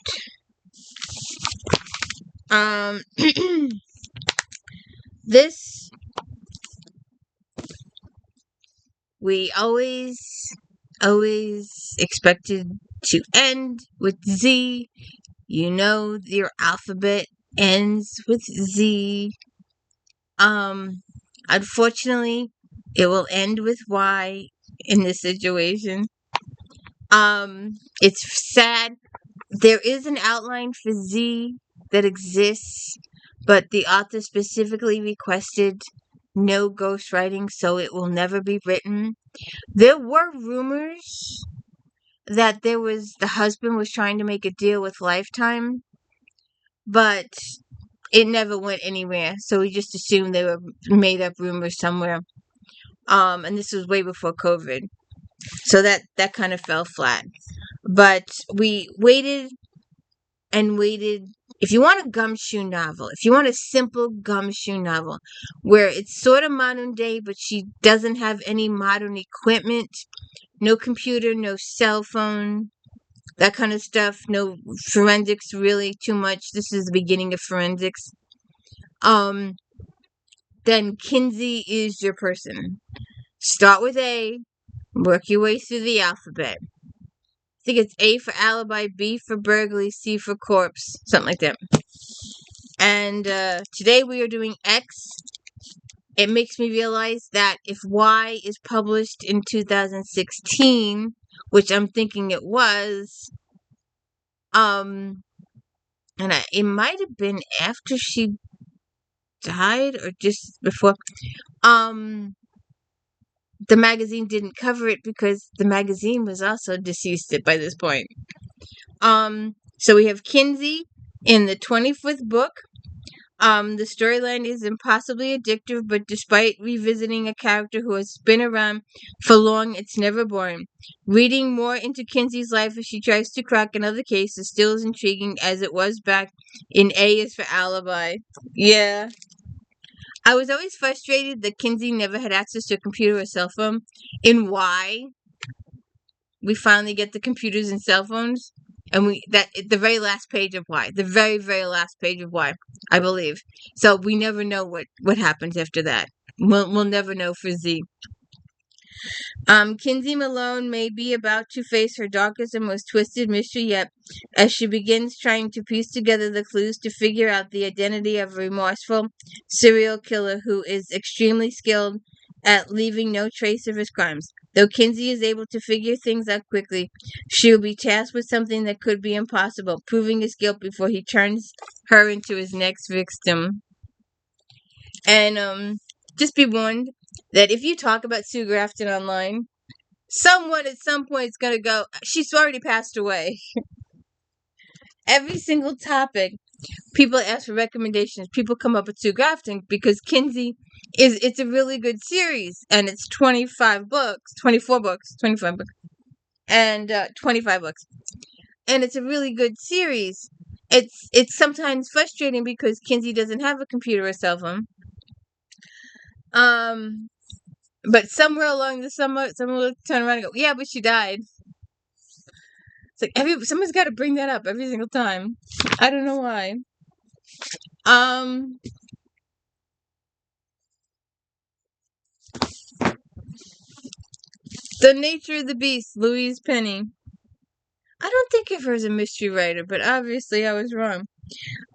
This we always expected to end with Z. You know, your alphabet ends with Z. Unfortunately, it will end with Y in this situation. It's sad. There is an outline for Z that exists, but the author specifically requested no ghostwriting, so it will never be written. There were rumors that the husband was trying to make a deal with Lifetime, but it never went anywhere, so we just assumed they were made up rumors somewhere. And this was way before COVID, so that kind of fell flat. But we waited and waited. If you want a gumshoe novel, if you want a simple gumshoe novel where it's sort of modern day, but she doesn't have any modern equipment, no computer, no cell phone, that kind of stuff, no forensics really too much. This is the beginning of forensics. Then Kinsey is your person. Start with A, work your way through the alphabet. I think it's A for alibi, B for burglary, C for corpse, something like that. And today we are doing X. It makes me realize that if Y is published in 2016, which I'm thinking it was, it might have been after she died or just before. The magazine didn't cover it because the magazine was also deceased by this point. So we have Kinsey in the 25th book. The storyline is impossibly addictive, but despite revisiting a character who has been around for long, it's never boring. Reading more into Kinsey's life as she tries to crack another case is still as intriguing as it was back in A is for Alibi. Yeah. I was always frustrated that Kinsey never had access to a computer or cell phone, and why we finally get the computers and cell phones. And the very last page of why. The very, very last page of why, I believe. So we never know what happens after that. We'll never know for Z. Kinsey Malone may be about to face her darkest and most twisted mystery yet, as she begins trying to piece together the clues to figure out the identity of a remorseful serial killer who is extremely skilled at leaving no trace of his crimes. Though Kinsey is able to figure things out quickly, she will be tasked with something that could be impossible, proving his guilt before he turns her into his next victim. And just be warned that if you talk about Sue Grafton online, someone at some point is going to go, she's already passed away. Every single topic, people ask for recommendations. People come up with Sue Grafton because Kinsey it's a really good series, and it's 25 books, 25 books, and 25 books. And it's a really good series. It's sometimes frustrating because Kinsey doesn't have a computer or cell phone. But somewhere along the summer, someone will turn around and go, yeah, but she died. It's like someone's got to bring that up every single time. I don't know why. The Nature of the Beast, Louise Penny. I don't think of her as a mystery writer, but obviously I was wrong.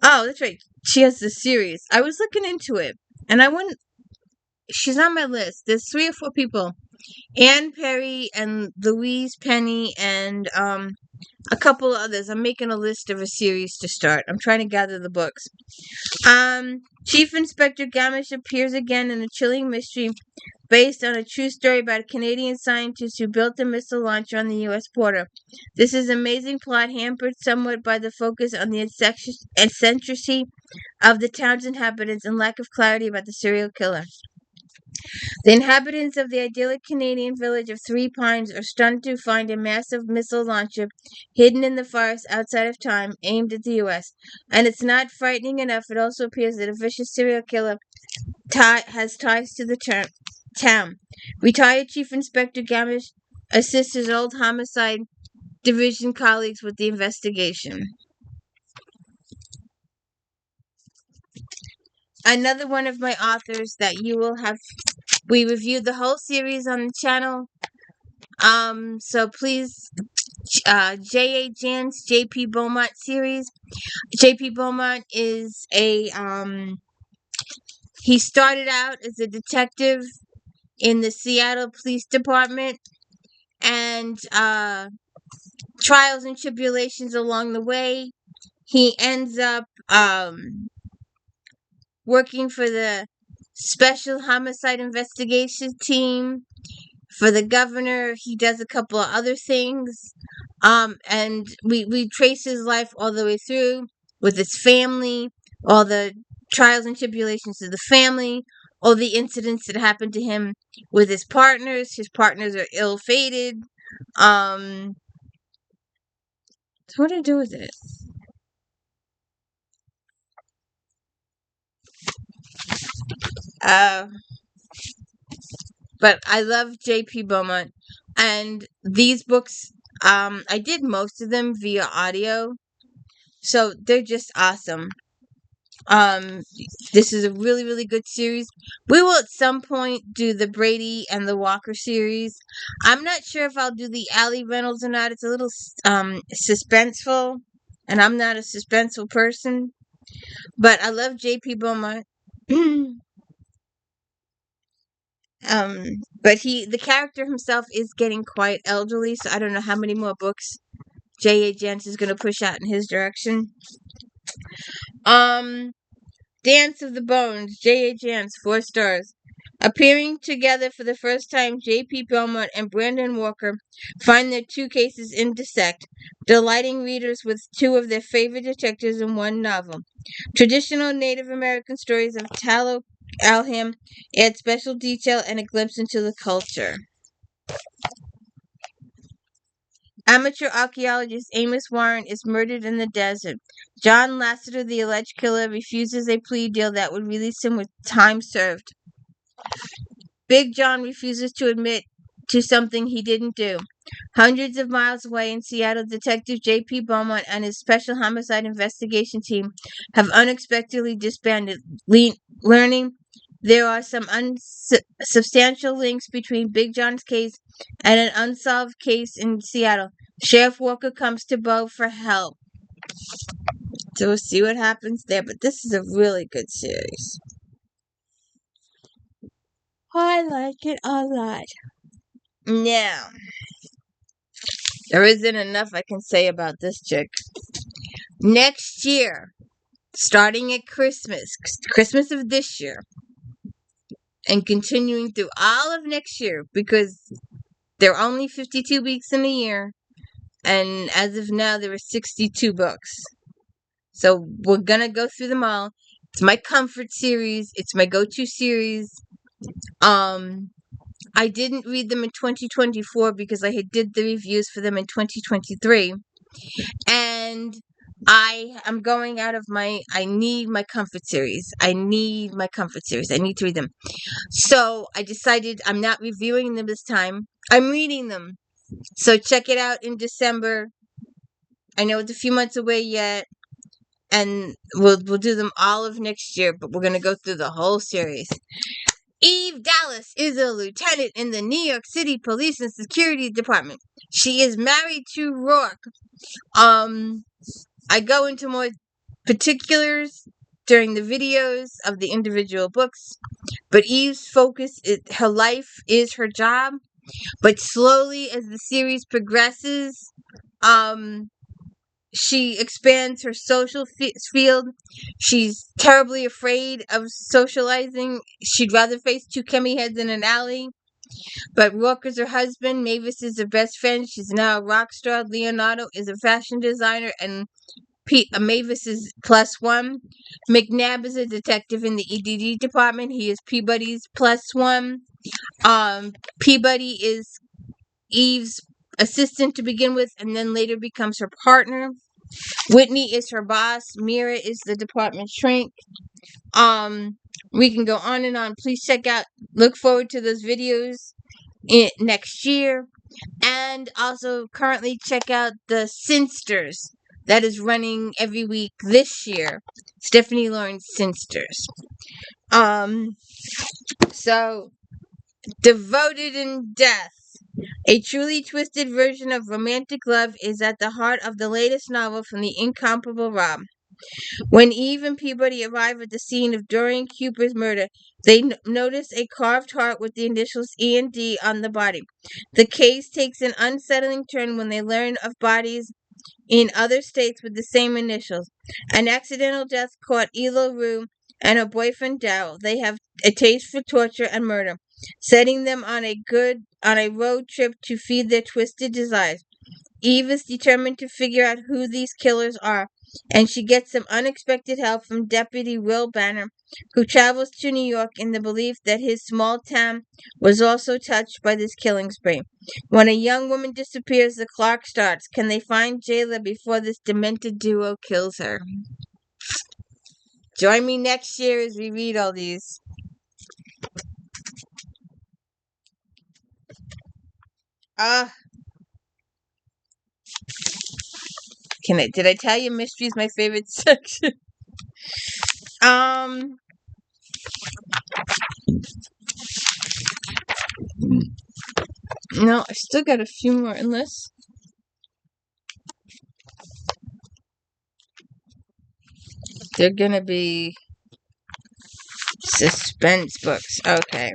Oh, that's right. She has the series. I was looking into it, and I wouldn't. She's on my list. There's 3 or 4 people: Anne Perry and Louise Penny, and a couple others. I'm making a list of a series to start. I'm trying to gather the books. Chief Inspector Gamish appears again in a chilling mystery based on a true story about a Canadian scientist who built a missile launcher on the U.S. border. This is an amazing plot, hampered somewhat by the focus on the eccentricity of the town's inhabitants and lack of clarity about the serial killer. The inhabitants of the idyllic Canadian village of Three Pines are stunned to find a massive missile launcher hidden in the forest outside of time, aimed at the U.S. And it's not frightening enough. It also appears that a vicious serial killer has ties to the town. Retired Chief Inspector Gamish assists his old homicide division colleagues with the investigation. Another one of my authors that you will have. We reviewed the whole series on the channel. So please, J.A. Jan's J.P. Beaumont series. J.P. Beaumont is he started out as a detective in the Seattle Police Department, and trials and tribulations along the way. He ends up working for the Special Homicide Investigation Team for the governor. He does a couple of other things. And we trace his life all the way through with his family, all the trials and tribulations of the family, all the incidents that happened to him with his partners. His partners are ill-fated. So what do I do with it? But I love J.P. Beaumont, and these books, I did most of them via audio, so they're just awesome. This is a really, really good series. We will at some point do the Brady and the Walker series. I'm not sure if I'll do the Allie Reynolds or not. It's a little suspenseful, and I'm not a suspenseful person. But I love J.P. Beaumont. But the character himself is getting quite elderly, so I don't know how many more books J.A. Jans is going to push out in his direction. Dance of the Bones, J.A. Jans, 4 stars. Appearing together for the first time, J.P. Beaumont and Brandon Walker find their 2 cases intersect, delighting readers with 2 of their favorite detectives in one novel. Traditional Native American stories of Tallow Alham add special detail and a glimpse into the culture. Amateur archaeologist Amos Warren is murdered in the desert. John Lasseter, the alleged killer, refuses a plea deal that would release him with time served. Big John refuses to admit to something he didn't do. Hundreds of miles away in Seattle, Detective J.P. Beaumont and his special homicide investigation team have unexpectedly disbanded, learning there are some substantial links between Big John's case and an unsolved case in Seattle. Sheriff Walker comes to Bo for help. So we'll see what happens there, but this is a really good series. I like it a lot. Now, there isn't enough I can say about this chick. Next year, starting at Christmas of this year, and continuing through all of next year, because there are only 52 weeks in a year, and as of now, there are 62 books. So we're gonna go through them all. It's my comfort series. It's my go-to series. I didn't read them in 2024 because I did the reviews for them in 2023. And I am going out of I need my comfort series. I need to read them. So I decided I'm not reviewing them this time. I'm reading them. So check it out in December. I know it's a few months away yet. And we'll do them all of next year, but we're going to go through the whole series. Eve Dallas is a lieutenant in the New York City Police and Security Department. She is married to Rourke. I go into more particulars during the videos of the individual books, but Eve's focus her life is her job. But slowly, as the series progresses, she expands her social field. She's terribly afraid of socializing. She'd rather face two chemie heads in an alley. But Rourke is her husband. Mavis is her best friend. She's now a rock star. Leonardo is a fashion designer, and Mavis is +1. McNabb is a detective in the EDD department. He is Peabody's +1. Peabody is Eve's assistant to begin with, and then later becomes her partner. Whitney is her boss. Mira is the department shrink. We can go on and on. Please look forward to those videos next year. And also currently check out the Sinsters that is running every week this year. Stephanie Lawrence Sinsters. So Devoted in Death. A truly twisted version of romantic love is at the heart of the latest novel from the incomparable Rob. When Eve and Peabody arrive at the scene of Dorian Cooper's murder, they notice a carved heart with the initials E and D on the body. The case takes an unsettling turn when they learn of bodies in other states with the same initials. An accidental death caught Elo Rue and her boyfriend Darryl. They have a taste for torture and murder, setting them on a road trip to feed their twisted desires. Eve is determined to figure out who these killers are, and she gets some unexpected help from Deputy Will Banner, who travels to New York in the belief that his small town was also touched by this killing spree. When a young woman disappears, the clock starts. Can they find Jayla before this demented duo kills her? Join me next year as we read all these. Did I tell you mystery is my favorite section? No, I still got a few more in this. They're gonna be suspense books. Okay.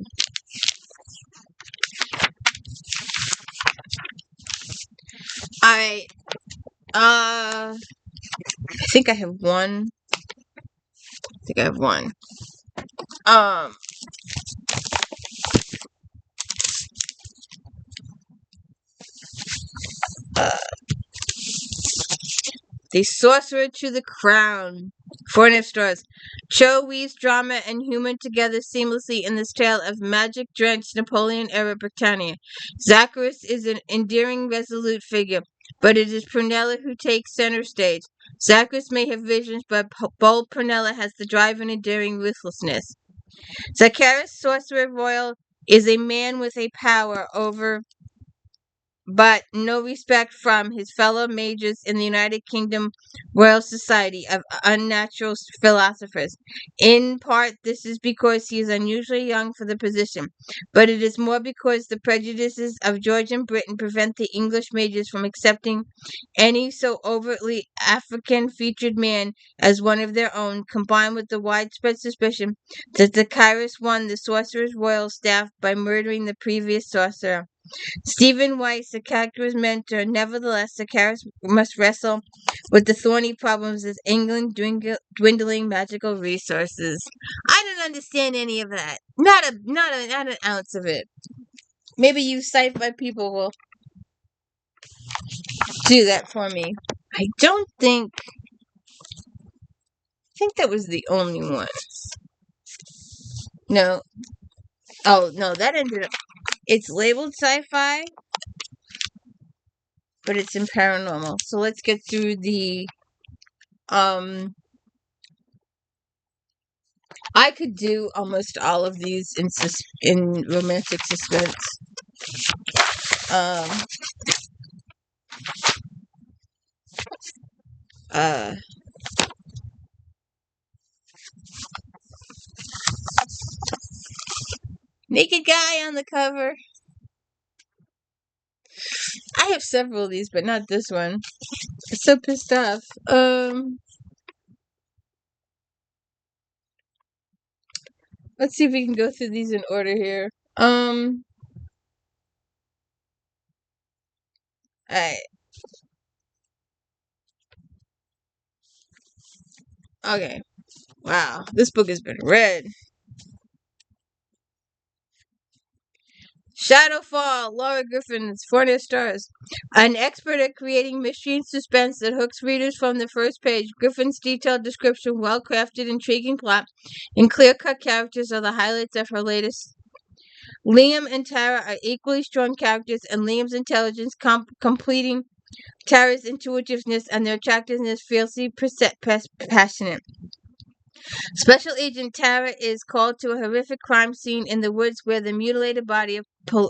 I think I have one. The Sorcerer to the Crown. 4.5 stars. Cho weaves drama and humor together seamlessly in this tale of magic-drenched Napoleon-era Britannia. Zacharias is an endearing, resolute figure, but it is Prunella who takes center stage. Zacharias may have visions, but bold Prunella has the drive and enduring ruthlessness. Zacharias, Sorcerer Royal, is a man with a power over but no respect from his fellow mages in the United Kingdom Royal Society of Unnatural Philosophers. In part, this is because he is unusually young for the position, but it is more because the prejudices of Georgian Britain prevent the English mages from accepting any so overtly African-featured man as one of their own, combined with the widespread suspicion that Zacharias won the Sorcerer's Royal staff by murdering the previous sorcerer. Stephen Weiss, the character's mentor, nevertheless, Zacharias must wrestle with the thorny problems of England dwindling magical resources. I don't understand any of that. Not an ounce of it. Maybe you sci-fi people will do that for me. I don't think. I think that was the only one. No. Oh no, that ended up. It's labeled sci-fi, but it's in paranormal. So let's get through the I could do almost all of these in romantic suspense. Um uh Naked guy on the cover. I have several of these, but not this one. I'm so pissed off. Let's see if we can go through these in order here. Alright. Okay. Wow. This book has been read. Shadowfall, Laura Griffin's 4 stars. An expert at creating mystery and suspense that hooks readers from the first page. Griffin's detailed description, well-crafted, intriguing plot, and clear-cut characters are the highlights of her latest. Liam and Tara are equally strong characters, and Liam's intelligence completing Tara's intuitiveness and their attractiveness fiercely passionate. Special Agent Tara is called to a horrific crime scene in the woods where the mutilated body of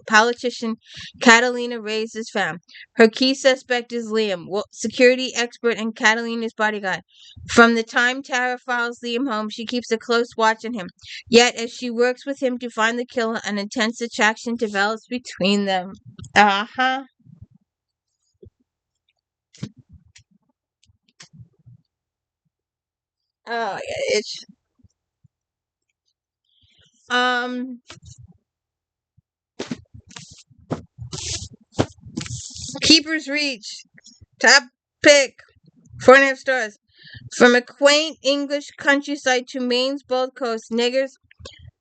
politician Catalina Reyes is found. Her key suspect is Liam, security expert and Catalina's bodyguard. From the time Tara follows Liam home, she keeps a close watch on him. Yet, as she works with him to find the killer, an intense attraction develops between them. Uh-huh. Oh, yeah, it's Keeper's Reach. Top pick. 4.5 stars. From a quaint English countryside to Maine's bold coast, Nigger's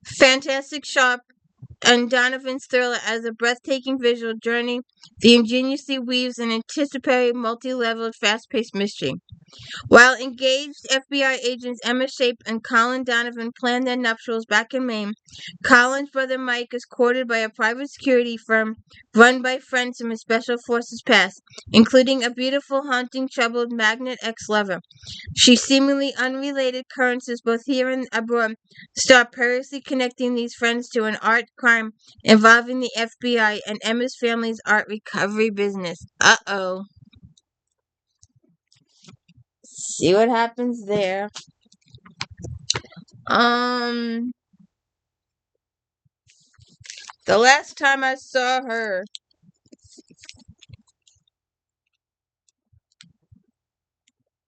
fantastic shop and Donovan's thriller as a breathtaking visual journey, the ingeniously weaves an anticipatory, multi-leveled, fast-paced mystery. While engaged FBI agents Emma Shape and Colin Donovan plan their nuptials back in Maine, Colin's brother Mike is courted by a private security firm run by friends from his special forces past, including a beautiful, haunting, troubled magnet ex-lover. She seemingly unrelated occurrences both here and abroad start perilously connecting these friends to an art crime involving the FBI and Emma's family's art recovery business. Uh-oh. See what happens there. The last time I saw her,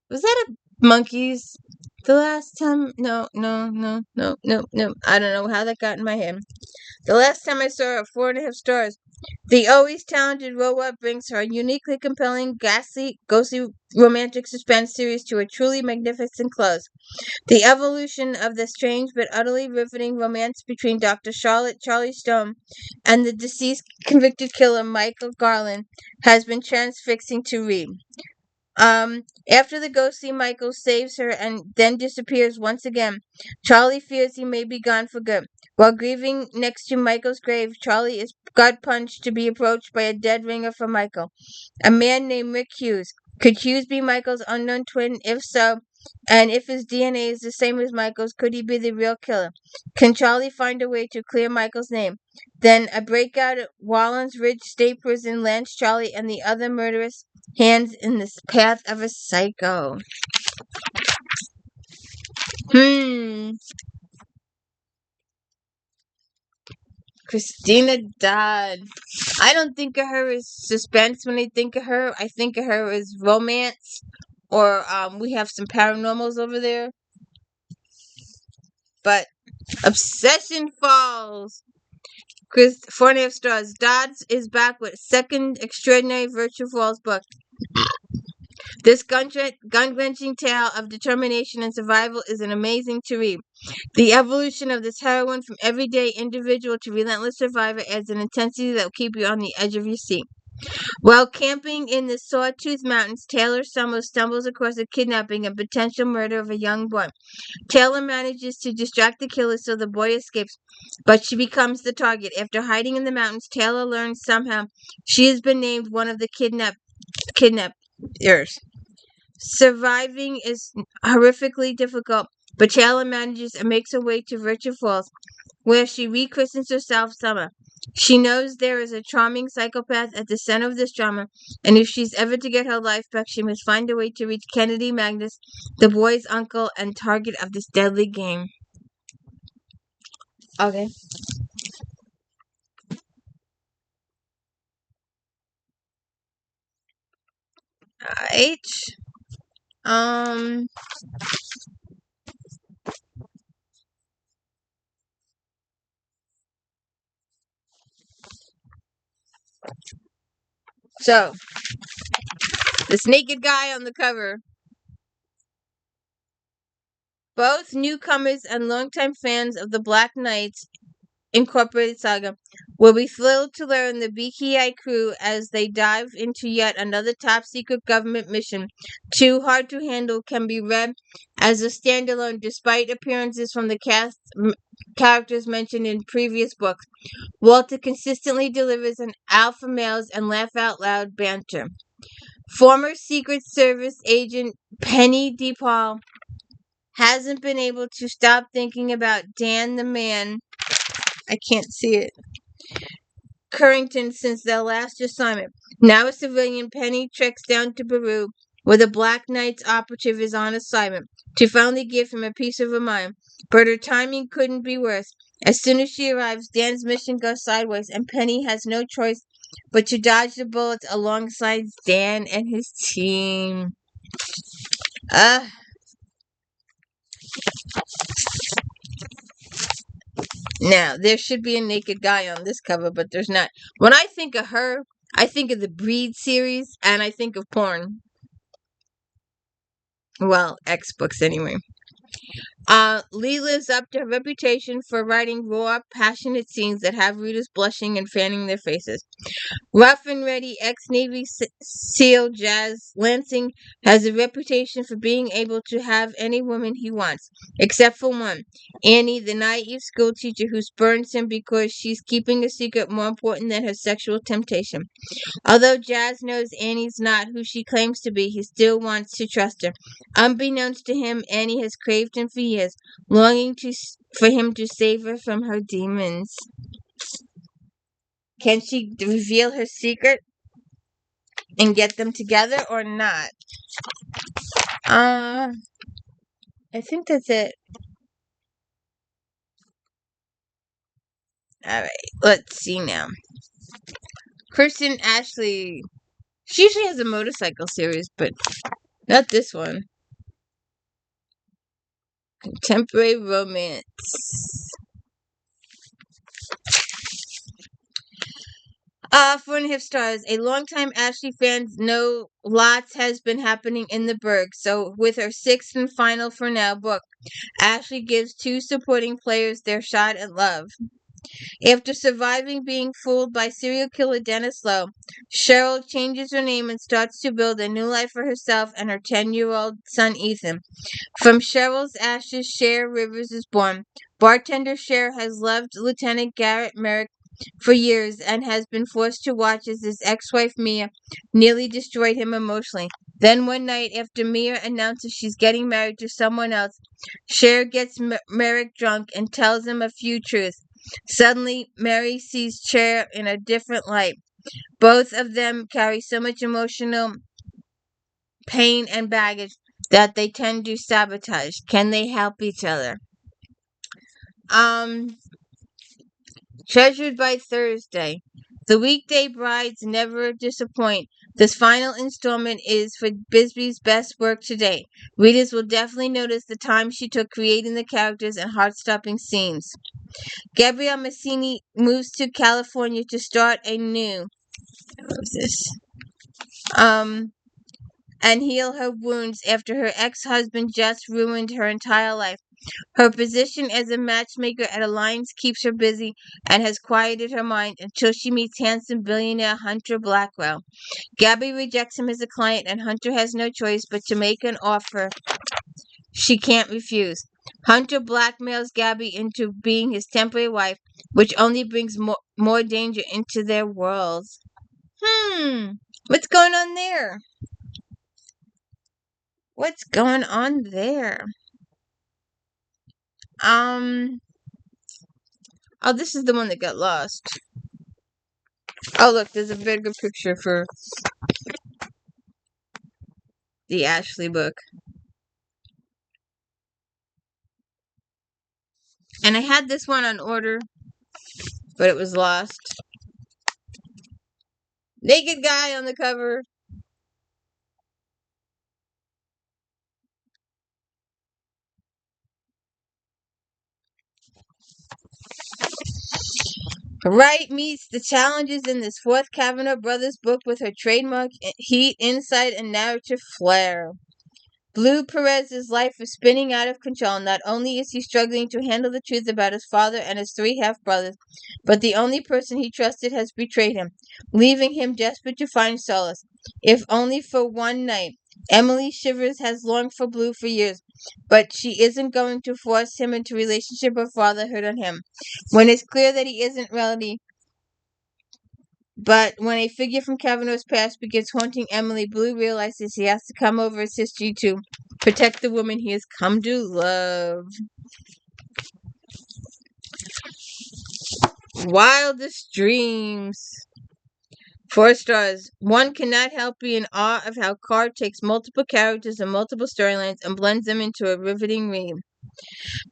was that a Monkeys? The last time, no. I don't know how that got in my head. The last time I saw her at 4.5 stars. The always talented robot brings her uniquely compelling, ghostly romantic suspense series to a truly magnificent close. The evolution of the strange but utterly riveting romance between Dr. Charlie Stone and the deceased convicted killer Michael Garland has been transfixing to read. After the ghostly Michael saves her and then disappears once again, Charlie fears he may be gone for good. While grieving next to Michael's grave, Charlie is gut punched to be approached by a dead ringer for Michael, a man named Rick Hughes. Could Hughes be Michael's unknown twin? If so, and if his DNA is the same as Michael's, could he be the real killer? Can Charlie find a way to clear Michael's name? Then a breakout at Wallens Ridge State Prison lands Charlie and the other murderous hands in the path of a psycho. Christina Dodd. I don't think of her as suspense when I think of her. I think of her as romance, or we have some paranormals over there. But Obsession Falls. 4.5 stars. Dodds is back with second extraordinary Virtue Falls book. This gun-wrenching tale of determination and survival is an amazing to read. The evolution of this heroine from everyday individual to relentless survivor adds an intensity that will keep you on the edge of your seat. While camping in the Sawtooth Mountains, Taylor Summers stumbles across a kidnapping and potential murder of a young boy. Taylor manages to distract the killer so the boy escapes, but she becomes the target. After hiding in the mountains, Taylor learns somehow she has been named one of the kidnappers. Surviving is horrifically difficult, but Taylor manages and makes her way to Virtue Falls, where she rechristens herself Summer. She knows there is a charming psychopath at the center of this drama, and if she's ever to get her life back, she must find a way to reach Kennedy Magnus, the boy's uncle and target of this deadly game. Okay. Alright. So, this naked guy on the cover. Both newcomers and longtime fans of the Black Knights Incorporated saga will be thrilled to learn the BKI crew as they dive into yet another top-secret government mission. Too Hard to Handle can be read as a standalone despite appearances from the cast characters mentioned in previous books. Walter consistently delivers an alpha males and laugh-out-loud banter. Former Secret Service agent Penny DePaul hasn't been able to stop thinking about Dan the Man. I can't see it. Currington since their last assignment. Now a civilian, Penny treks down to Peru, where the Black Knight's operative is on assignment, to finally give him a piece of her mind. But her timing couldn't be worse. As soon as she arrives, Dan's mission goes sideways, and Penny has no choice but to dodge the bullets alongside Dan and his team. Now, there should be a naked guy on this cover, but there's not. When I think of her, I think of the Breed series, and I think of porn. Well, X books anyway. Lee lives up to her reputation for writing raw, passionate scenes that have readers blushing and fanning their faces. Rough and ready ex-Navy SEAL Jazz Lansing has a reputation for being able to have any woman he wants, except for one, Annie, the naive schoolteacher who spurns him because she's keeping a secret more important than her sexual temptation. Although Jazz knows Annie's not who she claims to be, he still wants to trust her. Unbeknownst to him, Annie has craved him for years, longing for him to save her from her demons. Can she reveal her secret and get them together or not? I think that's it. Alright, let's see now. Kristen Ashley. She usually has a motorcycle series, but not this one. Contemporary romance. 4.5 stars. A longtime Ashley fans know lots has been happening in the Berg, so with her sixth and final for now book, Ashley gives two supporting players their shot at love. After surviving being fooled by serial killer Dennis Lowe, Cheryl changes her name and starts to build a new life for herself and her 10-year-old son Ethan. From Cheryl's ashes, Cher Rivers is born. Bartender Cher has loved Lieutenant Garrett Merrick for years and has been forced to watch as his ex-wife Mia nearly destroyed him emotionally. Then one night, after Mia announces she's getting married to someone else, Cher gets Merrick drunk and tells him a few truths. Suddenly, Mary sees Cher in a different light. Both of them carry so much emotional pain and baggage that they tend to sabotage. Can they help each other? Um, Treasured by Thursday. The weekday brides never disappoint. This final installment is for Bisbee's best work to date. Readers will definitely notice the time she took creating the characters and heart-stopping scenes. Gabrielle Massini moves to California to start a new what was this? And heal her wounds after her ex-husband just ruined her entire life. Her position as a matchmaker at Alliance keeps her busy and has quieted her mind until she meets handsome billionaire Hunter Blackwell. Gabby rejects him as a client, and Hunter has no choice but to make an offer she can't refuse. Hunter blackmails Gabby into being his temporary wife, which only brings more danger into their worlds. What's going on there? What's going on there? Oh, this is the one that got lost. Oh, look, there's a bigger picture for the Ashley book. And I had this one on order, but it was lost. Naked guy on the cover. Wright meets the challenges in this fourth Kavanaugh Brothers book with her trademark heat, insight, and narrative flair. Blue Perez's life is spinning out of control. Not only is he struggling to handle the truth about his father and his three half-brothers, but the only person he trusted has betrayed him, leaving him desperate to find solace, if only for one night. Emily Shivers has longed for Blue for years, but she isn't going to force him into relationship or fatherhood on him. When it's clear that he isn't ready, but when a figure from Kavanaugh's past begins haunting Emily, Blue realizes he has to come over his history to protect the woman he has come to love. Wildest Dreams. 4 stars. One cannot help be in awe of how Carr takes multiple characters and multiple storylines and blends them into a riveting read.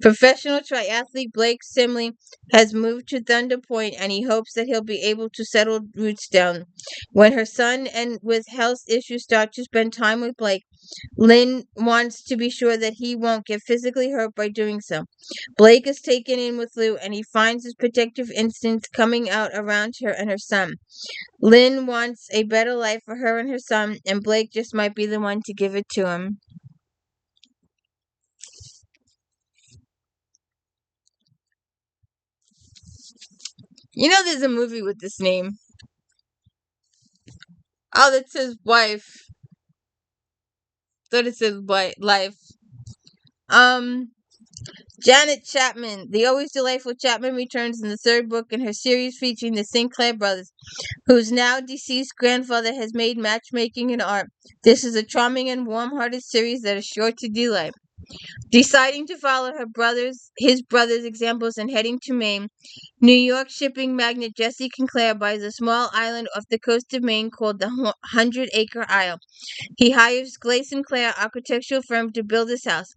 Professional triathlete Blake Simley has moved to Thunder Point, and he hopes that he'll be able to settle roots down. When her son and with health issues start to spend time with Blake, Lynn wants to be sure that he won't get physically hurt by doing so. Blake is taken in with Lou, and he finds his protective instincts coming out around her and her son. Lynn wants a better life for her and her son, and Blake just might be the one to give it to him. You know, there's a movie with this name. Oh, that says wife. Thought it says life. Janet Chapman. The always delightful Chapman returns in the third book in her series featuring the Sinclair brothers, whose now deceased grandfather has made matchmaking an art. This is a charming and warm-hearted series that is sure to delight. Deciding to follow his brothers' examples and heading to Maine, New York shipping magnate Jesse Sinclair buys a small island off the coast of Maine called the 100-Acre Isle. He hires Clay Sinclair architectural firm to build his house.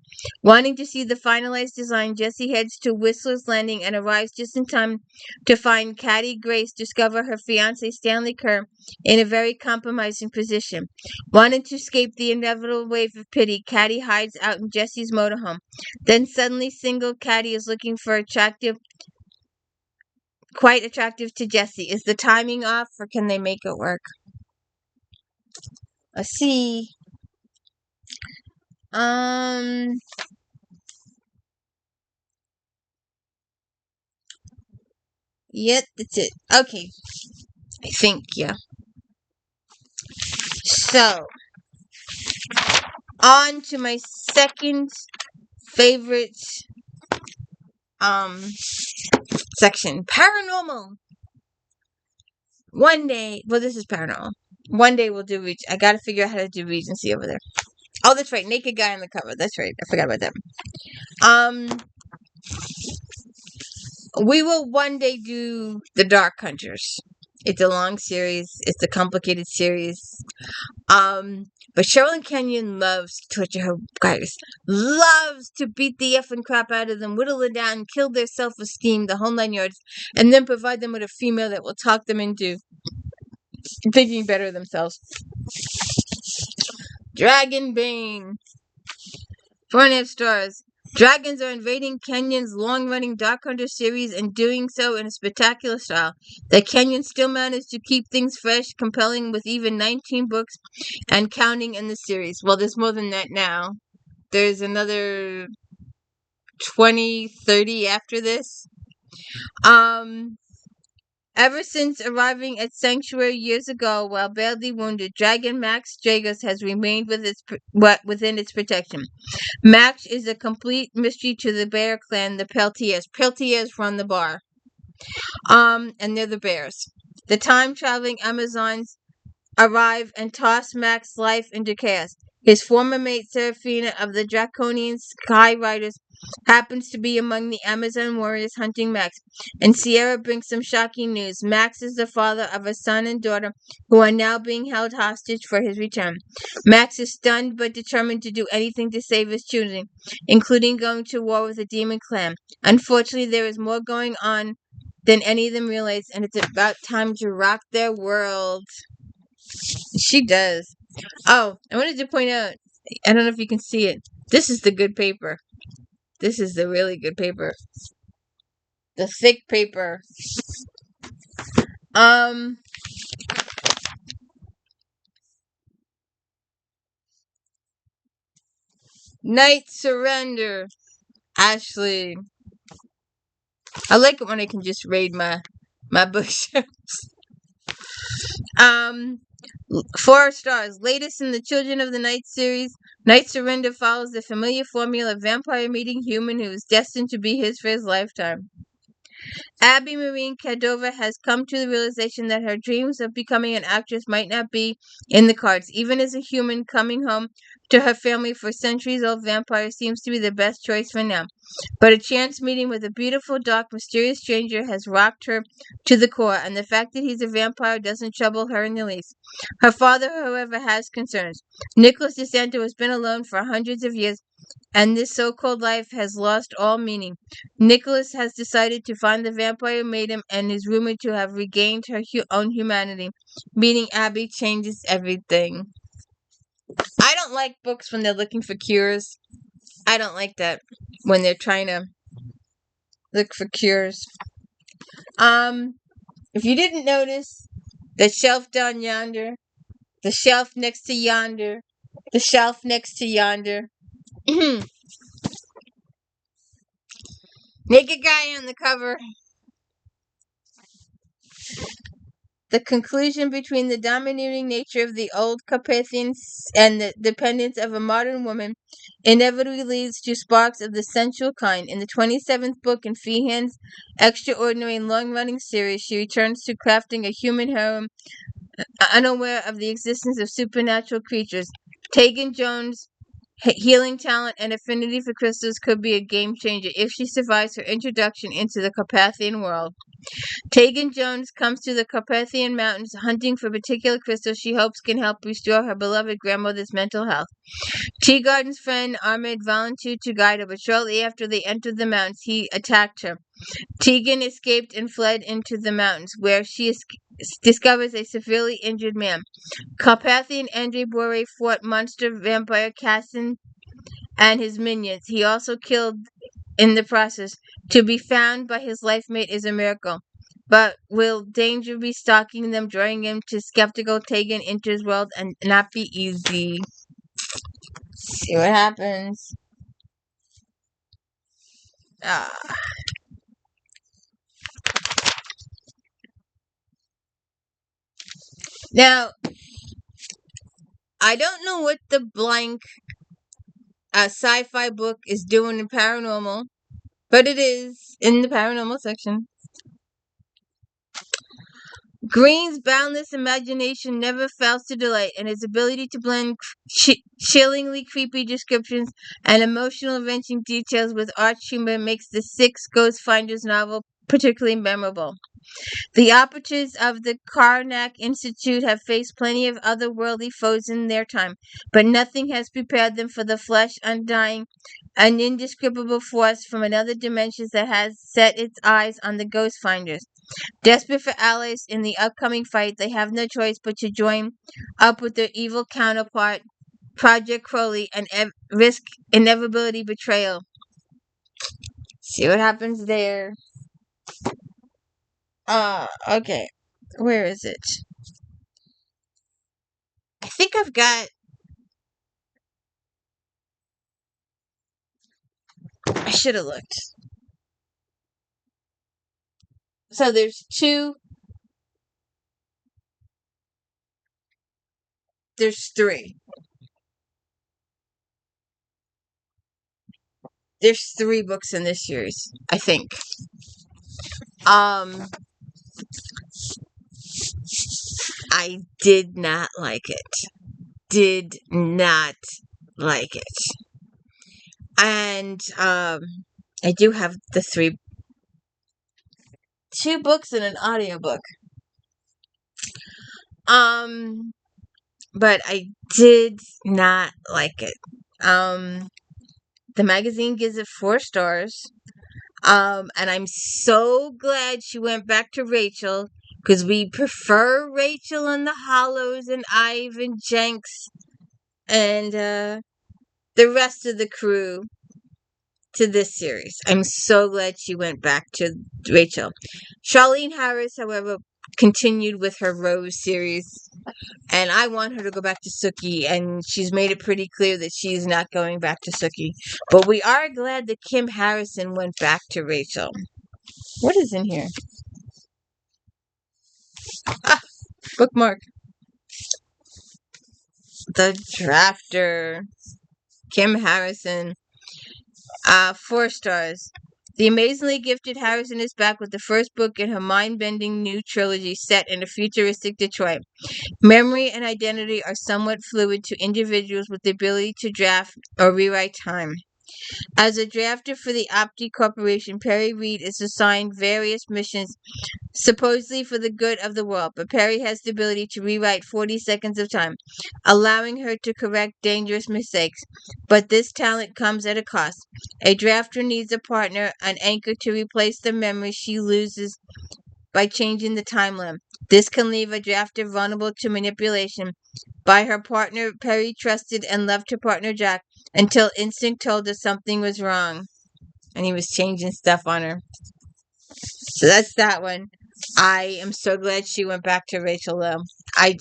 Wanting to see the finalized design, Jesse heads to Whistler's Landing and arrives just in time to find Caddy Grace discover her fiancé Stanley Kerr in a very compromising position. Wanting to escape the inevitable wave of pity, Caddy hides out in Jesse's motorhome. Then suddenly single Caddy is looking for quite attractive to Jesse. Is the timing off, or can they make it work? Let's see. Yep, that's it. Okay, I think, yeah. So, on to my second favorite um section, paranormal. One day, well, this is paranormal. One day we'll do I gotta figure out how to do Regency over there. Oh, that's right, naked guy on the cover. That's right, I forgot about that. We will one day do the Dark Hunters. It's a long series. It's a complicated series. But Sherilyn Kenyon loves to torture her guys. Loves to beat the effing crap out of them, whittle them down, kill their self-esteem, the whole 9 yards, and then provide them with a female that will talk them into thinking better of themselves. Dragonbane. 4.5 stars. Dragons are invading Kenyon's long-running Dark Hunter series and doing so in a spectacular style. The Kenyon still managed to keep things fresh, compelling with even 19 books and counting in the series. Well, there's more than that now. There's another 20, 30 after this. Ever since arriving at Sanctuary years ago, while badly wounded, Dragon Max Jagos has remained within its protection. Max is a complete mystery to the bear clan, the Peltiers. Peltiers run the bar. And they're the bears. The time-traveling Amazons arrive and toss Max's life into chaos. His former mate, Seraphina of the Draconian Sky Riders, happens to be among the Amazon warriors hunting Max, and Sierra brings some shocking news. Max is the father of a son and daughter who are now being held hostage for his return. Max is stunned but determined to do anything to save his children, including going to war with the Demon Clan. Unfortunately, there is more going on than any of them realize, and it's about time to rock their world. She does. Oh, I wanted to point out, I don't know if you can see it. This is the good paper. This is the really good paper. The thick paper. Night Surrender. Ashley. I like it when I can just raid my bookshelves. 4 stars. Latest in the Children of the Night series, Night Surrender follows the familiar formula of vampire meeting human who is destined to be his for his lifetime. Abby Marine Cordova has come to the realization that her dreams of becoming an actress might not be in the cards. Even as a human, coming home to her family for centuries-old vampire seems to be the best choice for now. But a chance meeting with a beautiful, dark, mysterious stranger has rocked her to the core, and the fact that he's a vampire doesn't trouble her in the least. Her father, however, has concerns. Nicholas DeSanto has been alone for hundreds of years, and this so-called life has lost all meaning. Nicholas has decided to find the vampire who made him and is rumored to have regained her own humanity. Meeting Abby changes everything. I don't like books when they're looking for cures. I don't like that when they're trying to look for cures. If you didn't notice, the shelf down yonder, the shelf next to yonder, the shelf next to yonder. Naked guy on the cover. The conclusion between the domineering nature of the old Carpathians and the dependence of a modern woman inevitably leads to sparks of the sensual kind. In the 27th book in Feehan's extraordinary and long-running series, she returns to crafting a human harem, unaware of the existence of supernatural creatures. Tegan Jones' healing talent and affinity for crystals could be a game changer if she survives her introduction into the Carpathian world. Tegan Jones comes to the Carpathian Mountains hunting for particular crystals she hopes can help restore her beloved grandmother's mental health. Teagarden's friend Ahmed volunteered to guide her, but shortly after they entered the mountains, he attacked her. Tegan escaped and fled into the mountains, where she discovers a severely injured man. Carpathian Andre Bore fought monster vampire Cassin and his minions. He also killed in the process. To be found by his life mate is a miracle. But will danger be stalking them, drawing him to skeptical Tegan into his world, and not be easy? See what happens. Now, I don't know what the blank sci-fi book is doing in paranormal, but it is in the paranormal section. Green's boundless imagination never fails to delight, and his ability to blend chillingly creepy descriptions and emotional wrenching details with arch humor makes the Six Ghost Finders novel particularly memorable. The operatives of the Karnak Institute have faced plenty of otherworldly foes in their time, but nothing has prepared them for the flesh undying, an indescribable force from another dimension that has set its eyes on the Ghost Finders. Desperate for allies in the upcoming fight, they have no choice but to join up with their evil counterpart, Project Crowley, and risk inevitability betrayal. See what happens there. Okay. Where is it? I think I've got. I should have looked. So there's two. There's three. There's three books in this series, I think. I did not like it. Did not like it. And I do have the two books and an audiobook. But I did not like it. The magazine gives it 4 stars. And I'm so glad she went back to Rachel, because we prefer Rachel and the Hollows and Ivan Jenks and the rest of the crew to this series. I'm so glad she went back to Rachel. Charlene Harris, however, continued with her Rose series, and I want her to go back to Sookie, and she's made it pretty clear that she's not going back to Sookie. But we are glad that Kim Harrison went back to Rachel. What is in here? Ah, bookmark. The Drafter. Kim Harrison. 4 stars. The amazingly gifted Harrison is back with the first book in her mind-bending new trilogy set in a futuristic Detroit. Memory and identity are somewhat fluid to individuals with the ability to draft or rewrite time. As a drafter for the Opti Corporation, Perry Reed is assigned various missions supposedly for the good of the world, but Perry has the ability to rewrite 40 seconds of time, allowing her to correct dangerous mistakes. But this talent comes at a cost. A drafter needs a partner, an anchor to replace the memory she loses by changing the timeline. This can leave a drafter vulnerable to manipulation by her partner. Perry trusted and loved her partner Jack until instinct told her something was wrong, and he was changing stuff on her. So that's that one. I am so glad she went back to Rachel though. I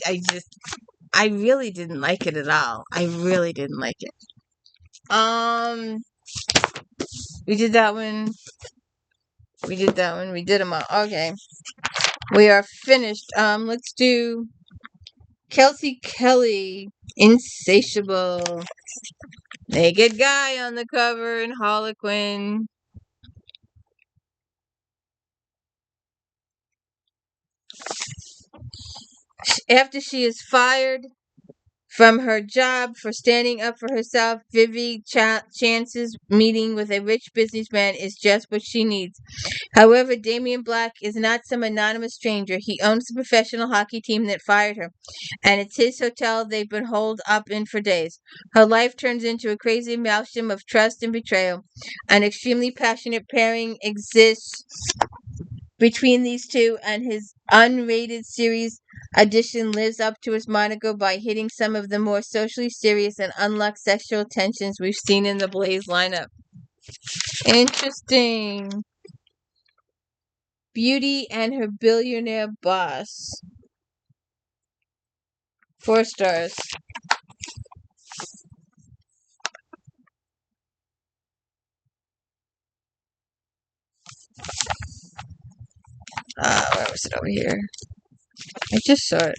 really didn't like it at all. I really didn't like it. We did that one. We did that one. We did them all. Okay. We are finished. Let's do Kelsey Kelly, Insatiable. Naked guy on the cover in Harlequin. After she is fired from her job for standing up for herself, Vivi Chance's meeting with a rich businessman is just what she needs. However, Damian Black is not some anonymous stranger. He owns the professional hockey team that fired her, and it's his hotel they've been holed up in for days. Her life turns into a crazy maelstrom of trust and betrayal. An extremely passionate pairing exists between these two, and his unrated series edition lives up to its moniker by hitting some of the more socially serious and unlocked sexual tensions we've seen in the Blaze lineup. Interesting. Beauty and her billionaire boss. 4 stars. Where was it over here? I just saw it.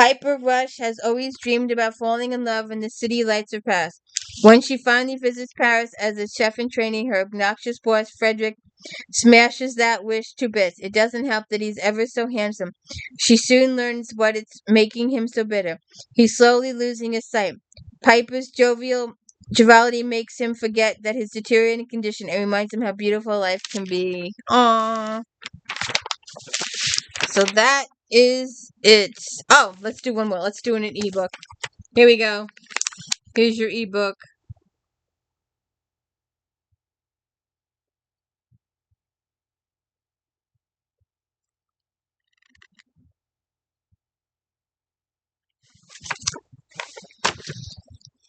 Piper Rush has always dreamed about falling in love in the city lights of Paris. When she finally visits Paris as a chef in training, her obnoxious boss, Frederick, smashes that wish to bits. It doesn't help that he's ever so handsome. She soon learns what it's making him so bitter. He's slowly losing his sight. Piper's joviality makes him forget that his deteriorating condition and reminds him how beautiful life can be. Aww. So that is it. Oh, let's do one more. Let's do an ebook. Here we go. Here's your ebook.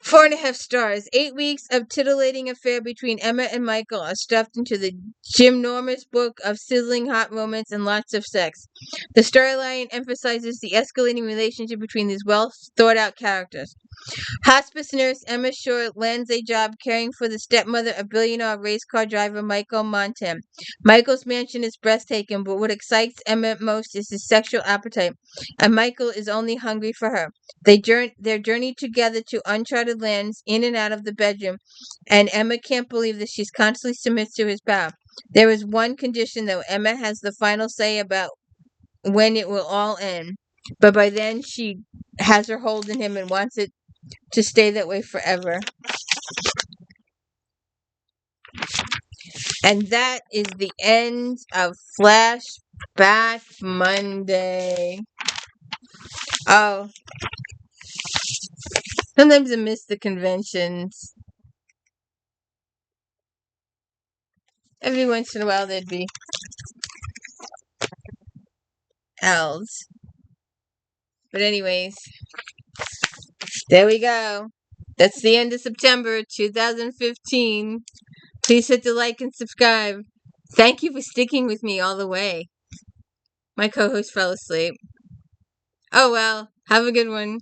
Four and a half stars. 8 weeks of titillating affair between Emma and Michael are stuffed into the gymnormous book of sizzling hot romance and lots of sex. The storyline emphasizes the escalating relationship between these well thought out characters. Hospice nurse Emma Short lands a job caring for the stepmother of billionaire race car driver Michael Montan. Michael's mansion is breathtaking, but what excites Emma most is his sexual appetite, and Michael is only hungry for her. Their journey together to uncharted lands, in and out of the bedroom, and Emma can't believe that she's constantly submits to his power. There is one condition, though. Emma has the final say about when it will all end, but by then she has her hold in him and wants it to stay that way forever. And that is the end of Flashback Monday. Oh, sometimes I miss the conventions. Every once in a while there'd be elves. But anyways, there we go. That's the end of September 2015. Please hit the like and subscribe. Thank you for sticking with me all the way. My co-host fell asleep. Oh well, have a good one.